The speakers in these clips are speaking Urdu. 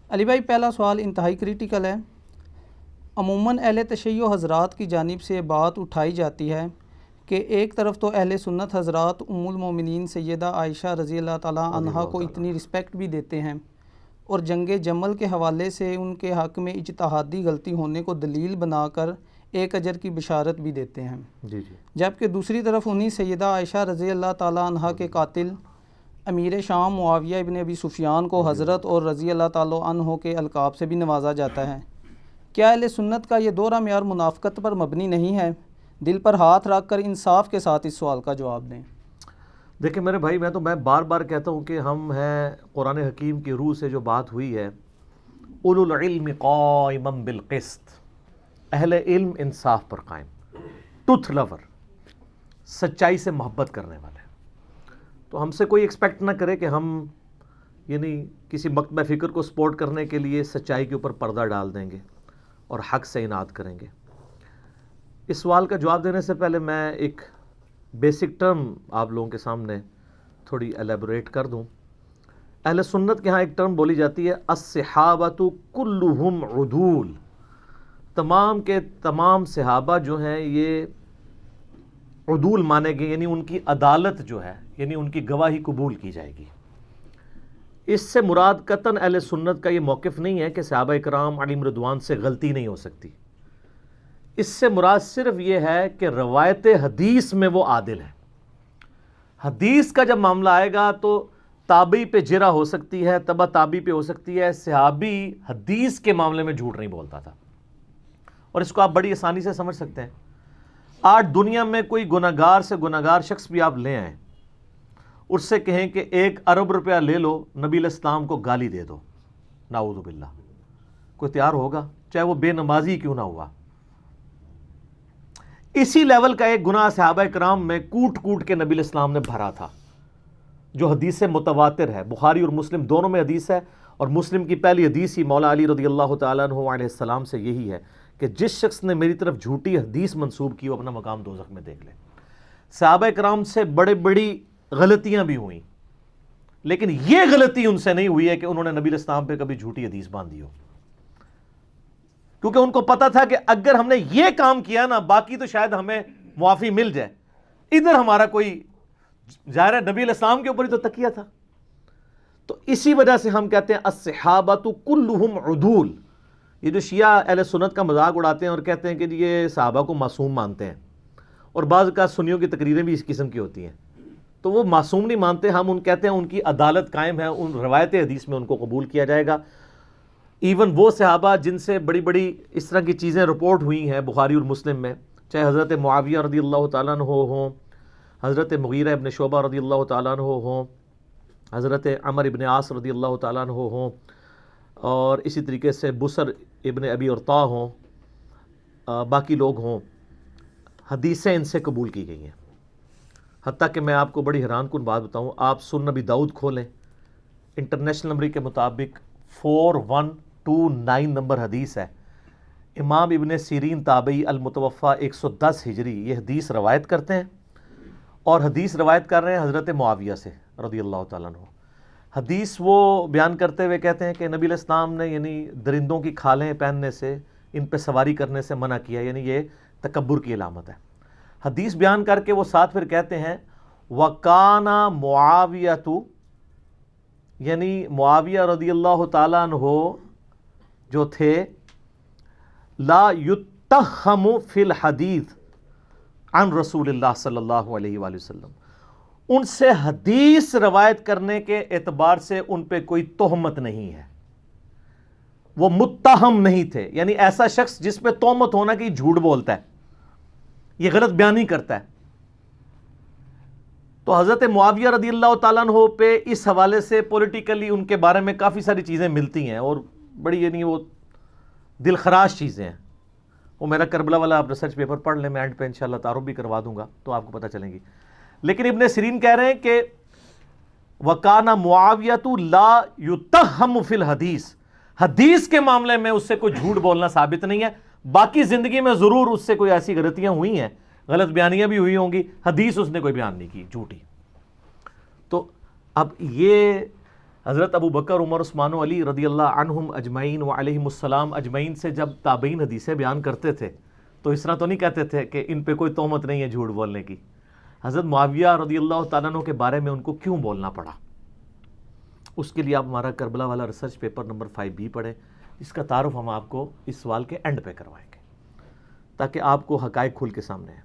علی بھائی پہلا سوال انتہائی کریٹیکل ہے۔ عموماً اہل تشیع حضرات کی جانب سے بات اٹھائی جاتی ہے کہ ایک طرف تو اہل سنت حضرات ام المومنین سیدہ عائشہ رضی اللہ تعالیٰ عنہا کو اتنی رسپیکٹ بھی دیتے ہیں اور جنگ جمل کے حوالے سے ان کے حق میں اجتہادی غلطی ہونے کو دلیل بنا کر ایک اجر کی بشارت بھی دیتے ہیں، جبکہ دوسری طرف انہی سیدہ عائشہ رضی اللہ تعالیٰ عنہا کے قاتل امیر شام معاویہ ابن ابی سفیان کو حضرت اور رضی اللہ تعالیٰ عنہ کے القاب سے بھی نوازا جاتا ہے۔ کیا اہل سنت کا یہ دوہرا معیار منافقت پر مبنی نہیں ہے؟ دل پر ہاتھ رکھ کر انصاف کے ساتھ اس سوال کا جواب دیں۔ دیکھیں میرے بھائی، میں بار بار کہتا ہوں کہ ہم ہیں قرآن حکیم کی روح سے جو بات ہوئی ہے، اولو العلم قائما بالقسط، اہل علم انصاف پر قائم، ٹروتھ لور، سچائی سے محبت کرنے والے۔ تو ہم سے کوئی ایکسپیکٹ نہ کرے کہ ہم یعنی کسی مکتبہ فکر کو سپورٹ کرنے کے لیے سچائی کے اوپر پردہ ڈال دیں گے اور حق سے اناد کریں گے۔ اس سوال کا جواب دینے سے پہلے میں ایک بیسک ٹرم آپ لوگوں کے سامنے تھوڑی ایلیبوریٹ کر دوں۔ اہل سنت کے ہاں ایک ٹرم بولی جاتی ہے، الصحابۃ کلہم عدول، تمام کے تمام صحابہ جو ہیں یہ عدول مانے گئے، یعنی ان کی عدالت جو ہے، یعنی ان کی گواہی قبول کی جائے گی۔ اس سے مراد قطعاً اہل سنت کا یہ موقف نہیں ہے کہ صحابہ کرام علیہم رضوان سے غلطی نہیں ہو سکتی۔ اس سے مراد صرف یہ ہے کہ روایت حدیث میں وہ عادل ہے۔ حدیث کا جب معاملہ آئے گا تو تابعی پہ جرح ہو سکتی ہے، تبع تابعی پہ ہو سکتی ہے، صحابی حدیث کے معاملے میں جھوٹ نہیں بولتا تھا، اور اس کو آپ بڑی آسانی سے سمجھ سکتے ہیں۔ آج دنیا میں کوئی گناہگار سے گناہگار شخص بھی آپ لے آئیں، اس سے کہیں کہ 1 ارب روپیہ لے لو، نبی علیہ السلام کو گالی دے دو، نعوذ باللہ، کوئی تیار ہوگا؟ چاہے وہ بے نمازی کیوں نہ ہوا۔ اسی لیول کا ایک گناہ صحابہ کرام میں کوٹ کوٹ کے نبی علیہ السلام نے بھرا تھا، جو حدیث متواتر ہے، بخاری اور مسلم دونوں میں حدیث ہے، اور مسلم کی پہلی حدیث ہی مولا علی رضی اللہ تعالیٰ عنہ علیہ السلام سے یہی ہے کہ جس شخص نے میری طرف جھوٹی حدیث منسوب کی وہ اپنا مقام دوزخ میں دیکھ لے۔ صحابہ کرام سے بڑی غلطیاں بھی ہوئیں، لیکن یہ غلطی ان سے نہیں ہوئی ہے کہ انہوں نے نبی علیہ السلام پہ کبھی جھوٹی حدیث باندھی ہو، کیونکہ ان کو پتا تھا کہ اگر ہم نے یہ کام کیا نا، باقی تو شاید ہمیں معافی مل جائے، ادھر ہمارا کوئی ظاہر ہے نبی علیہ السلام کے اوپر ہی تو تکیہ تھا۔ تو اسی وجہ سے ہم کہتے ہیں الصحابۃ کلہم عدول۔ یہ جو شیعہ اہل سنت کا مذاق اڑاتے ہیں اور کہتے ہیں کہ یہ صحابہ کو معصوم مانتے ہیں، اور بعض کا سنیوں کی تقریریں بھی اس قسم کی ہوتی ہیں، تو وہ معصوم نہیں مانتے، ہم ان کہتے ہیں ان کی عدالت قائم ہے، ان روایت حدیث میں ان کو قبول کیا جائے گا۔ ایون وہ صحابہ جن سے بڑی اس طرح کی چیزیں رپورٹ ہوئی ہیں بخاری اور مسلم میں، چاہے حضرت معاویہ رضی اللہ تعالیٰ عنہ ہوں، حضرت مغیرہ ابن شعبہ رضی اللہ تعالیٰ عنہ ہوں، حضرت عمر ابن عاص رضی اللہ تعالیٰ عنہ ہوں، اور اسی طریقے سے بسر ابن ابی ارطاء ہوں، باقی لوگ ہوں، حدیثیں ان سے قبول کی گئی ہیں۔ حتیٰ کہ میں آپ کو بڑی حیران کن بات بتاؤں، آپ سنن نبی داؤد کھولیں، انٹرنیشنل نمبر کے مطابق 4129 نمبر حدیث ہے، امام ابن سیرین تابعی المتوفہ 110 ہجری یہ حدیث روایت کرتے ہیں، اور حدیث روایت کر رہے ہیں حضرت معاویہ سے رضی اللہ تعالیٰ عنہ۔ حدیث وہ بیان کرتے ہوئے کہتے ہیں کہ نبی علیہ السلام نے یعنی درندوں کی کھالیں پہننے سے، ان پہ سواری کرنے سے منع کیا، یعنی یہ تکبر کی علامت ہے۔ حدیث بیان کر کے وہ ساتھ پھر کہتے ہیں وَقَانَ مُعَاوِيَةُ، یعنی معاویہ رضی اللہ تعالیٰ عنہ جو تھے، لا يُتَّهَّمُ فِي الْحَدِيثِ عن رسول اللہ صلی اللہ علیہ وآلہ وسلم، ان سے حدیث روایت کرنے کے اعتبار سے ان پہ کوئی تہمت نہیں ہے، وہ متہم نہیں تھے، یعنی ایسا شخص جس پہ تہمت ہونا کہ جھوٹ بولتا ہے، یہ غلط بیانی کرتا ہے۔ تو حضرت معاویہ رضی اللہ تعالیٰ عنہ پہ اس حوالے سے پولیٹیکلی ان کے بارے میں کافی ساری چیزیں ملتی ہیں، اور بڑی یعنی وہ دل خراش چیزیں ہیں۔ وہ میرا کربلا والا آپ ریسرچ پیپر پڑھ لیں، میں اینڈ پہ انشاءاللہ تعارف بھی کروا دوں گا تو آپ کو پتہ چلیں گی۔ لیکن ابن سیرین کہہ رہے ہیں کہ وَقَانَ مُعَاوِيَةُ لَا يُتَّهَّمُ فِي الْحَدِيثِ، حدیث کے معاملے میں اس سے کوئی جھوٹ بولنا ثابت نہیں ہے، باقی زندگی میں ضرور اس سے کوئی ایسی غلطیاں ہوئی ہیں، غلط بیانیاں بھی ہوئی ہوں گی، حدیث اس نے کوئی بیان نہیں کی جھوٹی۔ تو اب یہ حضرت ابو بکر، عمر، عثمان و علی رضی اللہ عنہم اجمعین و علیہم السلام اجمعین سے جب تابعین حدیثیں بیان کرتے تھے تو اس طرح تو نہیں کہتے تھے کہ ان پہ کوئی تہمت نہیں ہے جھوٹ بولنے کی. حضرت معاویہ رضی اللہ تعالیٰ عنہ کے بارے میں ان کو کیوں بولنا پڑا؟ اس کے لیے آپ ہمارا کربلا والا ریسرچ پیپر نمبر 5B پڑھیں، اس کا تعارف ہم آپ کو اس سوال کے اینڈ پہ کروائیں گے تاکہ آپ کو حقائق کھل کے سامنے ہیں.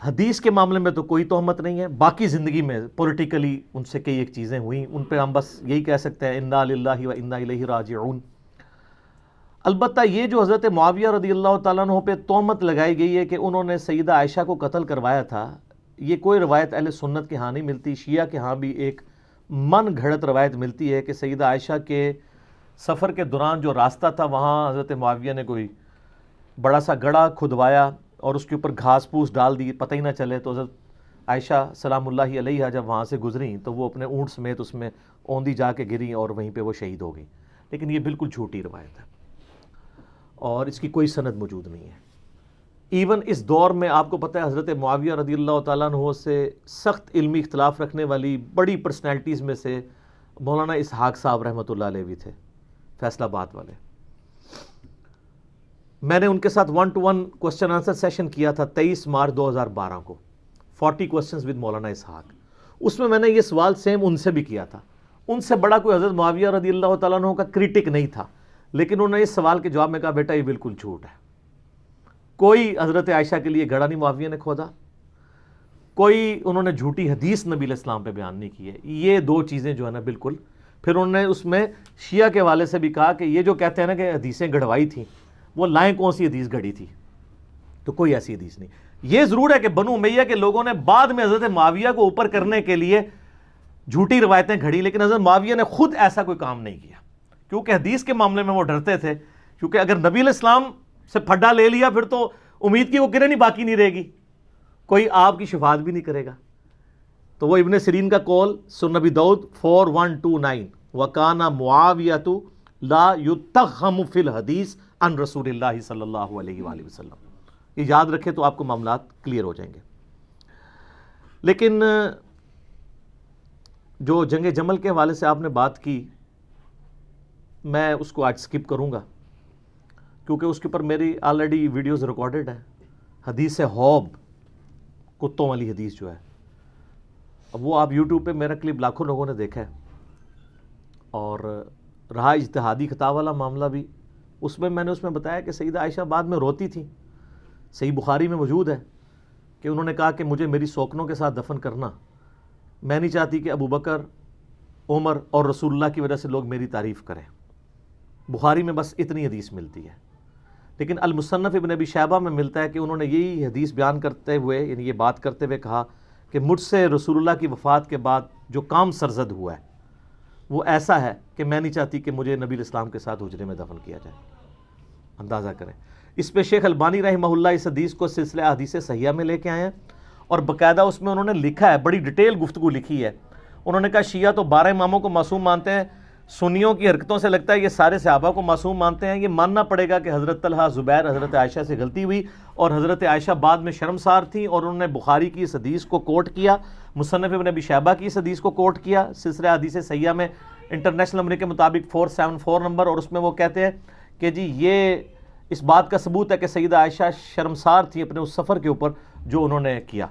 حدیث کے معاملے میں تو کوئی تہمت نہیں ہے، باقی زندگی میں پولیٹیکلی ان سے کئی ایک چیزیں ہوئیں، ان پہ ہم بس یہی کہہ سکتے ہیں انا للہ و انا الیہ راجعون. البتہ یہ جو حضرت معاویہ رضی اللہ تعالیٰ عنہ پہ تہمت لگائی گئی ہے کہ انہوں نے سیدہ عائشہ کو قتل کروایا تھا، یہ کوئی روایت اہل سنت کے ہاں نہیں ملتی. شیعہ کے ہاں بھی ایک من گھڑت روایت ملتی ہے کہ سیدہ عائشہ کے سفر کے دوران جو راستہ تھا وہاں حضرت معاویہ نے کوئی بڑا سا گڑھا کھدوایا اور اس کے اوپر گھاس پھوس ڈال دی، پتہ ہی نہ چلے. تو حضرت عائشہ سلام اللہ علیہا جب وہاں سے گزریں تو وہ اپنے اونٹ سمیت اس میں اوندھی جا کے گریں اور وہیں پہ وہ شہید ہو گئیں. لیکن یہ بالکل جھوٹی روایت ہے اور اس کی کوئی سند موجود نہیں ہے. ایون اس دور میں آپ کو پتہ ہے حضرت معاویہ رضی اللہ تعالیٰ عنہ سے سخت علمی اختلاف رکھنے والی بڑی پرسنالٹیز میں سے مولانا اسحاق صاحب رحمۃ اللہ علیہ بھی تھے، فیصل آباد والے. میں نے ان کے ساتھ 1-to-1 کوسچن آنسر سیشن کیا تھا 23 مارچ 2012 کو، 40 کوسچنز ود مولانا اسحاق. اس میں نے یہ سوال سیم ان سے بھی کیا تھا. ان سے بڑا کوئی حضرت معاویہ رضی اللہ تعالیٰ عنہ کا کریٹک نہیں تھا، لیکن انہوں نے اس سوال کے جواب میں کہا بیٹا یہ بالکل جھوٹ ہے. کوئی حضرت عائشہ کے لیے گڑھا نہیں معاویہ نے کھودا، کوئی انہوں نے جھوٹی حدیث نبی علیہ السلام پہ بیان نہیں کی ہے. یہ دو چیزیں جو ہے نا بالکل. پھر انہوں نے اس میں شیعہ کے والے سے بھی کہا کہ یہ جو کہتے ہیں نا کہ حدیثیں گڑھوائی تھیں، وہ لائیں کون سی حدیث گھڑی تھی؟ تو کوئی ایسی حدیث نہیں. یہ ضرور ہے کہ بنو امیہ کے لوگوں نے بعد میں حضرت معاویہ کو اوپر کرنے کے لیے جھوٹی روایتیں گھڑی، لیکن حضرت معاویہ نے خود ایسا کوئی کام نہیں کیا، کیونکہ حدیث کے معاملے میں وہ ڈرتے تھے. کیونکہ اگر نبی علیہ السلام سے پھڈا لے لیا پھر تو امید کی وہ کریں نہیں باقی نہیں رہے گی، کوئی آپ کی شفاعت بھی نہیں کرے گا. تو وہ ابن سیرین کا قول سنن ابی داؤد 4129 وَكَانَ مُعَاوِيَةُ لَا يُتَّهَّمُ فِي الْحَدِيثِ عن رسول اللہ صلی اللہ علیہ وآلہ وسلم. یہ یاد رکھے تو آپ کو معاملات کلیئر ہو جائیں گے. لیکن جو جنگ جمل کے حوالے سے آپ نے بات کی، میں اس کو آج سکپ کروں گا کیونکہ اس کے اوپر میری آلریڈی ویڈیوز ریکارڈڈ ہیں. حدیث حوب، کتوں والی حدیث جو ہے، اب وہ آپ یوٹیوب پہ میرا کلپ لاکھوں لوگوں نے دیکھا ہے. اور رہا اجتہادی خطا والا معاملہ بھی، اس میں نے اس میں بتایا کہ سیدہ عائشہ بعد میں روتی تھی. صحیح بخاری میں موجود ہے کہ انہوں نے کہا کہ مجھے میری سوکنوں کے ساتھ دفن کرنا، میں نہیں چاہتی کہ ابو بکر، عمر اور رسول اللہ کی وجہ سے لوگ میری تعریف کریں. بخاری میں بس اتنی حدیث ملتی ہے. لیکن المصنف ابن ابی شیبہ میں ملتا ہے کہ انہوں نے یہی حدیث بیان کرتے ہوئے، یعنی یہ بات کرتے ہوئے کہا کہ مجھ سے رسول اللہ کی وفات کے بعد جو کام سرزد ہوا ہے وہ ایسا ہے کہ میں نہیں چاہتی کہ مجھے نبی الاسلام کے ساتھ حجرے میں دفن کیا جائے. اندازہ کریں. اس پہ شیخ البانی رحمہ اللہ اس حدیث کو سلسلہ احادیث صحیحہ میں لے کے آئے ہیں اور باقاعدہ اس میں انہوں نے لکھا ہے، بڑی ڈیٹیل گفتگو لکھی ہے. انہوں نے کہا شیعہ تو 12 اماموں کو معصوم مانتے ہیں، سنیوں کی حرکتوں سے لگتا ہے یہ سارے صحابہ کو معصوم مانتے ہیں. یہ ماننا پڑے گا کہ حضرت طلحہ، زبیر، حضرت عائشہ سے غلطی ہوئی اور حضرت عائشہ بعد میں شرمسار تھیں اور انہوں نے بخاری کی اس حدیث کو کوٹ کیا، مصنف ابن ابی شیبہ کی اس حدیث کو کوٹ کیا سلسلہ احادیث صحیحہ میں انٹرنیشنل نمبر کے مطابق 474 نمبر. اور اس میں وہ کہتے ہیں کہ جی یہ اس بات کا ثبوت ہے کہ سیدہ عائشہ شرمسار تھی اپنے اس سفر کے اوپر جو انہوں نے کیا.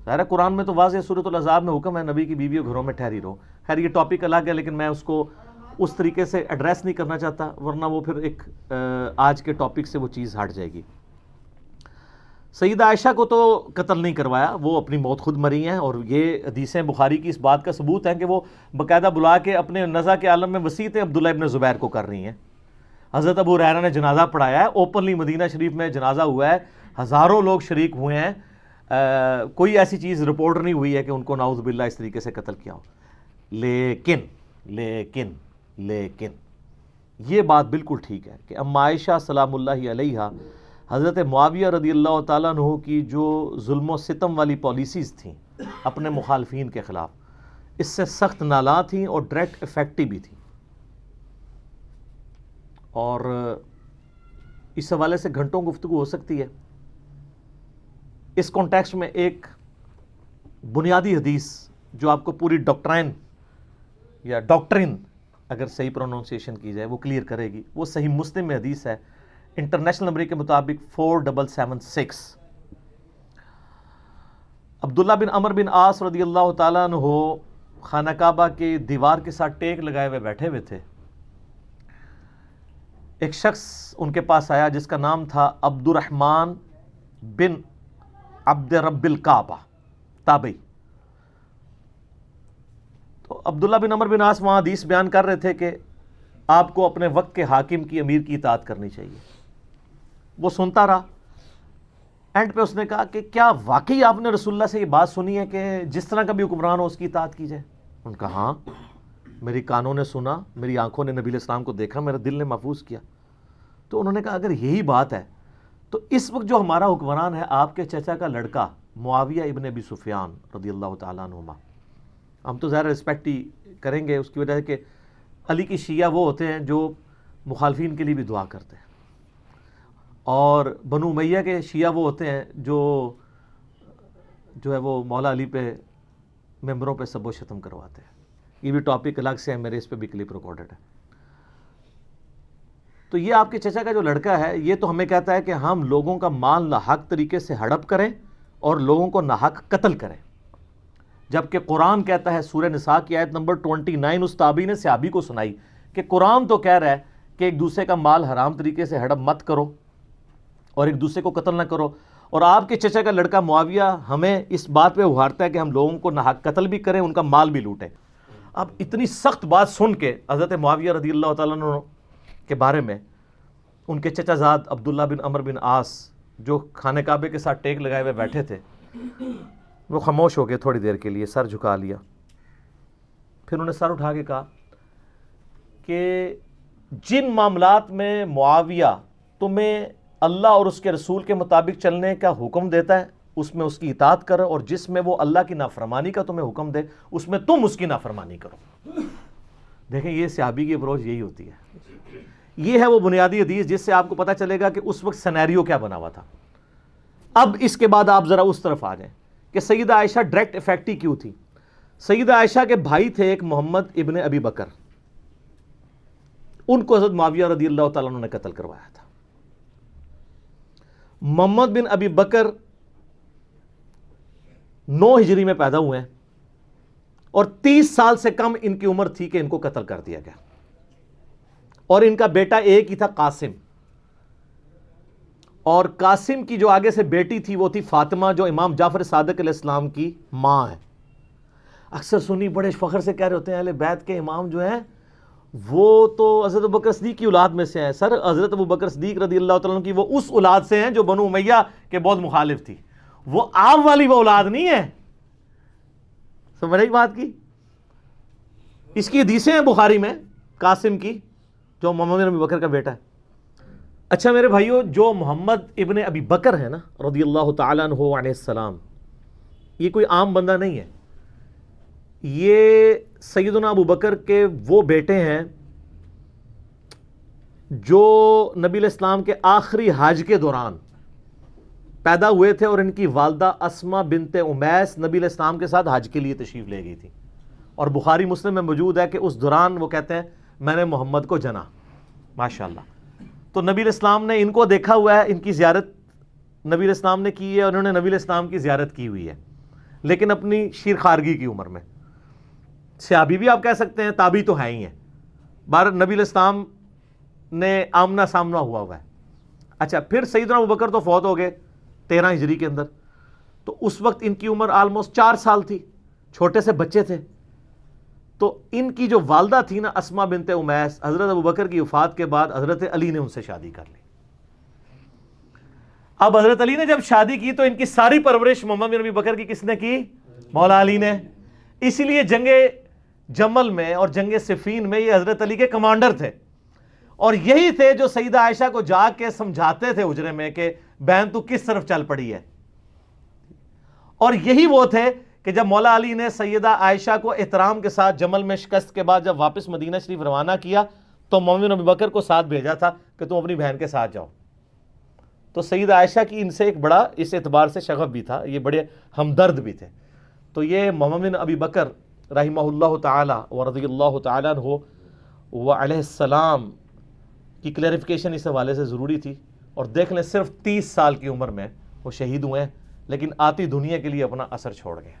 ظاہر قرآن میں تو واضح سورۃ الاحزاب میں حکم ہے نبی کی بیویوں گھروں میں ٹھہری رہو. خیر یہ ٹاپک الگ ہے لیکن میں اس کو اس طریقے سے ایڈریس نہیں کرنا چاہتا ورنہ وہ پھر ایک آج کے ٹاپک سے وہ چیز ہٹ جائے گی. سیدہ عائشہ کو تو قتل نہیں کروایا، وہ اپنی موت خود مری ہیں اور یہ حدیثیں بخاری کی اس بات کا ثبوت ہیں کہ وہ باقاعدہ بلا کے اپنے نزا کے عالم میں وسیعتیں عبداللہ ابن زبیر کو کر رہی ہیں. حضرت ابو ہریرہ نے جنازہ پڑھایا ہے، اوپنلی مدینہ شریف میں جنازہ ہوا ہے، ہزاروں لوگ شریک ہوئے ہیں. کوئی ایسی چیز رپورٹ نہیں ہوئی ہے کہ ان کو نعوذ باللہ اس طریقے سے قتل کیا ہو. لیکن یہ بات بالکل ٹھیک ہے کہ ام عائشہ سلام اللہ علیہا حضرت معاویہ رضی اللہ تعالیٰ عنہ کی جو ظلم و ستم والی پالیسیز تھیں اپنے مخالفین کے خلاف، اس سے سخت نالاں تھیں اور ڈائریکٹ افیکٹو بھی تھیں. اور اس حوالے سے گھنٹوں گفتگو ہو سکتی ہے. اس کانٹیکسٹ میں ایک بنیادی حدیث جو آپ کو پوری ڈاکٹرائن یا ڈاکٹرن اگر صحیح پروننسیشن کی جائے وہ کلیئر کرے گی. وہ صحیح مسلم میں حدیث ہے, انٹرنیشنل نمبر کے مطابق 4776. عبداللہ بن عمر بن عاص رضی اللہ تعالیٰ عنہ خانہ کعبہ کے دیوار کے ساتھ ٹیک لگائے ہوئے بیٹھے ہوئے تھے. ایک شخص ان کے پاس آیا جس کا نام تھا عبد الرحمن بن عبد رب الکعبہ تابعی. تو عبداللہ بن عمر بن عاص وہاں حدیث بیان کر رہے تھے کہ آپ کو اپنے وقت کے حاکم کی, امیر کی اطاعت کرنی چاہیے. وہ سنتا رہا. اینڈ پہ اس نے کہا کہ کیا واقعی آپ نے رسول اللہ سے یہ بات سنی ہے کہ جس طرح کا بھی حکمران ہو اس کی اطاعت کی جائے؟ ان کا ہاں, میری کانوں نے سنا, میری آنکھوں نے نبی علیہ السلام کو دیکھا, میرے دل نے محفوظ کیا. تو انہوں نے کہا اگر یہی بات ہے تو اس وقت جو ہمارا حکمران ہے آپ کے چچا کا لڑکا معاویہ ابن ابی سفیان رضی اللہ تعالیٰ عنہما, ہم تو ظاہر رسپیکٹ ہی کریں گے اس کی وجہ سے کہ علی کی شیعہ وہ ہوتے ہیں جو مخالفین کے لیے بھی دعا کرتے ہیں, اور بنو امیہ کے شیعہ وہ ہوتے ہیں جو ہے وہ مولا علی پہ ممبروں پہ سب و شتم کرواتے ہیں. یہ بھی ٹاپک الگ سے ہے, میرے اس پہ بھی کلپ ریکارڈڈ ہے. تو یہ آپ کے چچا کا جو لڑکا ہے یہ تو ہمیں کہتا ہے کہ ہم لوگوں کا مال ناحق طریقے سے ہڑپ کریں اور لوگوں کو ناحق قتل کریں, جبکہ قرآن کہتا ہے سورہ نساء کی آیت نمبر 29 اس تابعی نے صحابی کو سنائی کہ قرآن تو کہہ رہا ہے کہ ایک دوسرے کا مال حرام طریقے سے ہڑپ مت کرو اور ایک دوسرے کو قتل نہ کرو, اور آپ کے چچا کا لڑکا معاویہ ہمیں اس بات پہ ابھارتا ہے کہ ہم لوگوں کو ناحق قتل بھی کریں, ان کا مال بھی لوٹیں. اب اتنی سخت بات سن کے حضرت معاویہ رضی اللہ تعالیٰ عنہ کے بارے میں ان کے چچا زاد عبداللہ بن عمر بن عاص جو خانہ کعبے کے ساتھ ٹیک لگائے ہوئے بیٹھے تھے وہ خاموش ہو گئے تھوڑی دیر کے لیے, سر جھکا لیا. پھر انہوں نے سر اٹھا کے کہا کہ جن معاملات میں معاویہ تمہیں اللہ اور اس کے رسول کے مطابق چلنے کا حکم دیتا ہے اس میں اس کی اطاعت کرو, اور جس میں وہ اللہ کی نافرمانی کا تمہیں حکم دے اس میں تم اس کی نافرمانی کرو. دیکھیں یہ صحابی کی اپروچ یہی ہوتی ہے. یہ ہے وہ بنیادی حدیث جس سے آپ کو پتہ چلے گا کہ اس وقت سینیریو کیا بنا ہوا تھا. اب اس کے بعد آپ ذرا اس طرف آ جائیں کہ سیدہ عائشہ ڈائریکٹ افیکٹی کیوں تھی. سیدہ عائشہ کے بھائی تھے ایک محمد ابن ابی بکر, ان کو حضرت معاویہ رضی اللہ تعالیٰ عنہ نے قتل کروایا تھا. محمد بن ابی بکر 9 ہجری میں پیدا ہوئے ہیں اور 30 سال سے کم ان کی عمر تھی کہ ان کو قتل کر دیا گیا, اور ان کا بیٹا ایک ہی تھا قاسم, اور قاسم کی جو آگے سے بیٹی تھی وہ تھی فاطمہ جو امام جعفر صادق علیہ السلام کی ماں ہے. اکثر سنی بڑے فخر سے کہہ رہے ہوتے ہیں اہل بیت کے امام جو ہیں وہ تو حضرت ابوبکر صدیق کی اولاد میں سے ہیں. سر حضرت ابوبکر صدیق رضی اللہ تعالیٰ عنہ کی وہ اس اولاد سے ہیں جو بنو امیہ کے بہت مخالف تھی, وہ آپ والی وہ اولاد نہیں ہے. سمجھ رہی بات کی؟ اس کی حدیثیں ہیں بخاری میں قاسم کی جو محمد بن ابی بکر کا بیٹا ہے. اچھا میرے بھائیو, جو محمد ابن ابی بکر ہے نا رضی اللہ تعالیٰ عنہ علیہ السلام, یہ کوئی عام بندہ نہیں ہے. یہ سیدنا ابو بکر کے وہ بیٹے ہیں جو نبی علیہ السلام کے آخری حج کے دوران پیدا ہوئے تھے, اور ان کی والدہ اسما بنت امیس نبی علیہ السلام کے ساتھ حج کے لیے تشریف لے گئی تھی, اور بخاری مسلم میں موجود ہے کہ اس دوران وہ کہتے ہیں میں نے محمد کو جنا. ماشاءاللہ. تو نبی علیہ السلام نے ان کو دیکھا ہوا ہے, ان کی زیارت نبی علیہ السلام نے کی ہے, اور انہوں نے نبی علیہ السلام کی زیارت کی ہوئی ہے, لیکن اپنی شیر خارگی کی عمر میں. صحابی بھی آپ کہہ سکتے ہیں, تابعی تو ہیں ہی ہیں. بار نبی علیہ السلام نے آمنا سامنا ہوا ہے. اچھا پھر سیدنا ابوبکر تو فوت ہو گئے 13 ہجری کے اندر, تو اس وقت ان کی عمر آلموسٹ 4 سال تھی, چھوٹے سے بچے تھے. تو ان کی جو والدہ تھی نا اسما بنت امیس, حضرت ابوبکر کی وفات کے بعد حضرت علی نے ان سے شادی کر لی. اب حضرت علی نے جب شادی کی تو ان کی ساری پرورش محمد بن ابی بکر کی کس نے کی؟ مولا علی نے. اسی لیے جنگ جمل میں اور جنگ صفین میں یہ حضرت علی کے کمانڈر تھے, اور یہی تھے جو سیدہ عائشہ کو جا کے سمجھاتے تھے حجرے میں کہ بہن تو کس طرف چل پڑی ہے. اور یہی وہ تھے کہ جب مولا علی نے سیدہ عائشہ کو احترام کے ساتھ جمل میں شکست کے بعد جب واپس مدینہ شریف روانہ کیا تو محمد بن ابی بکر کو ساتھ بھیجا تھا کہ تم اپنی بہن کے ساتھ جاؤ. تو سیدہ عائشہ کی ان سے ایک بڑا اس اعتبار سے شغف بھی تھا, یہ بڑے ہمدرد بھی تھے. تو یہ محمد بن ابی بکر رحمہ اللہ تعالی و رضی اللہ تعالیٰ عنہ و علیہ السلام کی کلیریفیکیشن اس حوالے سے ضروری تھی. اور دیکھ لیں صرف 30 سال کی عمر میں وہ شہید ہوئے ہیں، لیکن آتی دنیا کے لیے اپنا اثر چھوڑ گئے.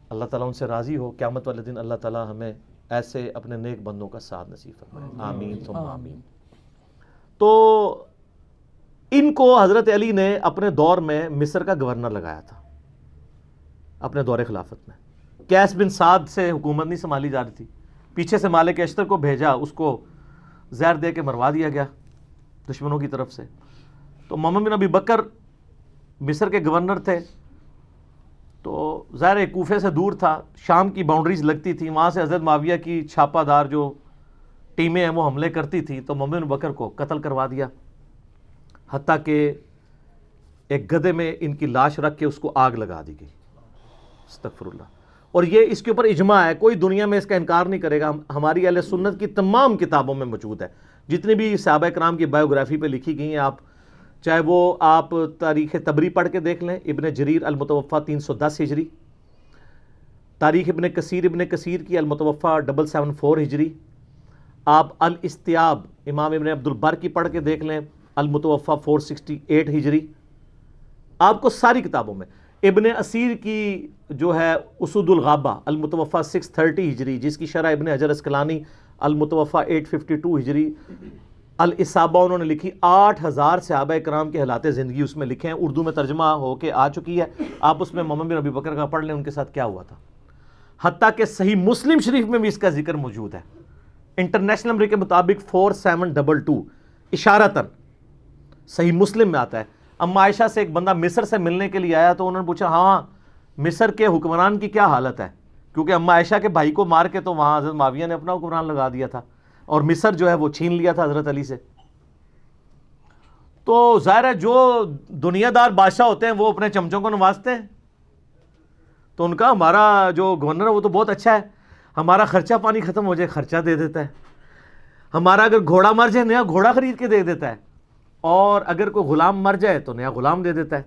اللہ تعالیٰ ان سے راضی ہو. قیامت والے دن اللہ تعالیٰ ہمیں ایسے اپنے نیک بندوں کا ساتھ نصیب فرمائے. آمین ثم آمین. تو ان کو حضرت علی نے اپنے دور میں مصر کا گورنر لگایا تھا اپنے دور خلافت میں. قیس بن سعد سے حکومت نہیں سنبھالی جا رہی تھی، پیچھے سے مالک اشتر کو بھیجا، اس کو زہر دے کے مروا دیا گیا دشمنوں کی طرف سے. تو محمد بن ابی بکر مصر کے گورنر تھے، تو ظاہر کوفے سے دور تھا، شام کی باؤنڈریز لگتی تھی، وہاں سے حضرت معاویہ کی چھاپہ دار جو ٹیمیں ہیں وہ حملے کرتی تھی. تو محمد بن بکر کو قتل کروا دیا، حتیٰ کہ ایک گدھے میں ان کی لاش رکھ کے اس کو آگ لگا دی گئی. استغفر اللہ. اور یہ اس کے اوپر اجماع ہے، کوئی دنیا میں اس کا انکار نہیں کرے گا. ہماری اہل سنت کی تمام کتابوں میں موجود ہے، جتنی بھی صحابہ کرام کی بایوگرافی پہ لکھی گئی ہیں، آپ چاہے وہ آپ تاریخ طبری پڑھ کے دیکھ لیں، ابن جریر المتوفیٰ 310 ہجری، تاریخ ابن کثیر کی المتوفیٰ 774 ہجری، آپ الاستیاب امام ابن عبد البر کی پڑھ کے دیکھ لیں، المتوفیٰ 468 ہجری. آپ کو ساری کتابوں میں ابن اسیر کی جو ہے اسود الغابہ المتوفیٰ 630 ہجری، جس کی شرح ابن حجر اسقلانی المتوفیٰ 852 ہجری، الاصابہ انہوں نے لکھی. 8000 صحابہ کرام کے حالات زندگی اس میں لکھے ہیں، اردو میں ترجمہ ہو کے آ چکی ہے. آپ اس میں محمد بن ابی بکر کا پڑھ لیں، ان کے ساتھ کیا ہوا تھا. حتیٰ کہ صحیح مسلم شریف میں بھی اس کا ذکر موجود ہے، انٹرنیشنل نمبر کے مطابق 4722 اشارتاً صحیح مسلم میں آتا ہے. اما عائشہ سے ایک بندہ مصر سے ملنے کے لیے آیا، تو انہوں نے پوچھا ہاں مصر کے حکمران کی کیا حالت ہے، کیونکہ اما عائشہ کے بھائی کو مار کے تو وہاں حضرت معاویہ نے اپنا حکمران لگا دیا تھا، اور مصر جو ہے وہ چھین لیا تھا حضرت علی سے. تو ظاہر ہے جو دنیا دار بادشاہ ہوتے ہیں وہ اپنے چمچوں کو نوازتے ہیں. تو ان کا ہمارا جو گورنر ہے وہ تو بہت اچھا ہے، ہمارا خرچہ پانی ختم ہو جائے خرچہ دے دیتا ہے، ہمارا اگر گھوڑا مر جائے نیا گھوڑا خرید کے دے دیتا ہے، اور اگر کوئی غلام مر جائے تو نیا غلام دے دیتا ہے.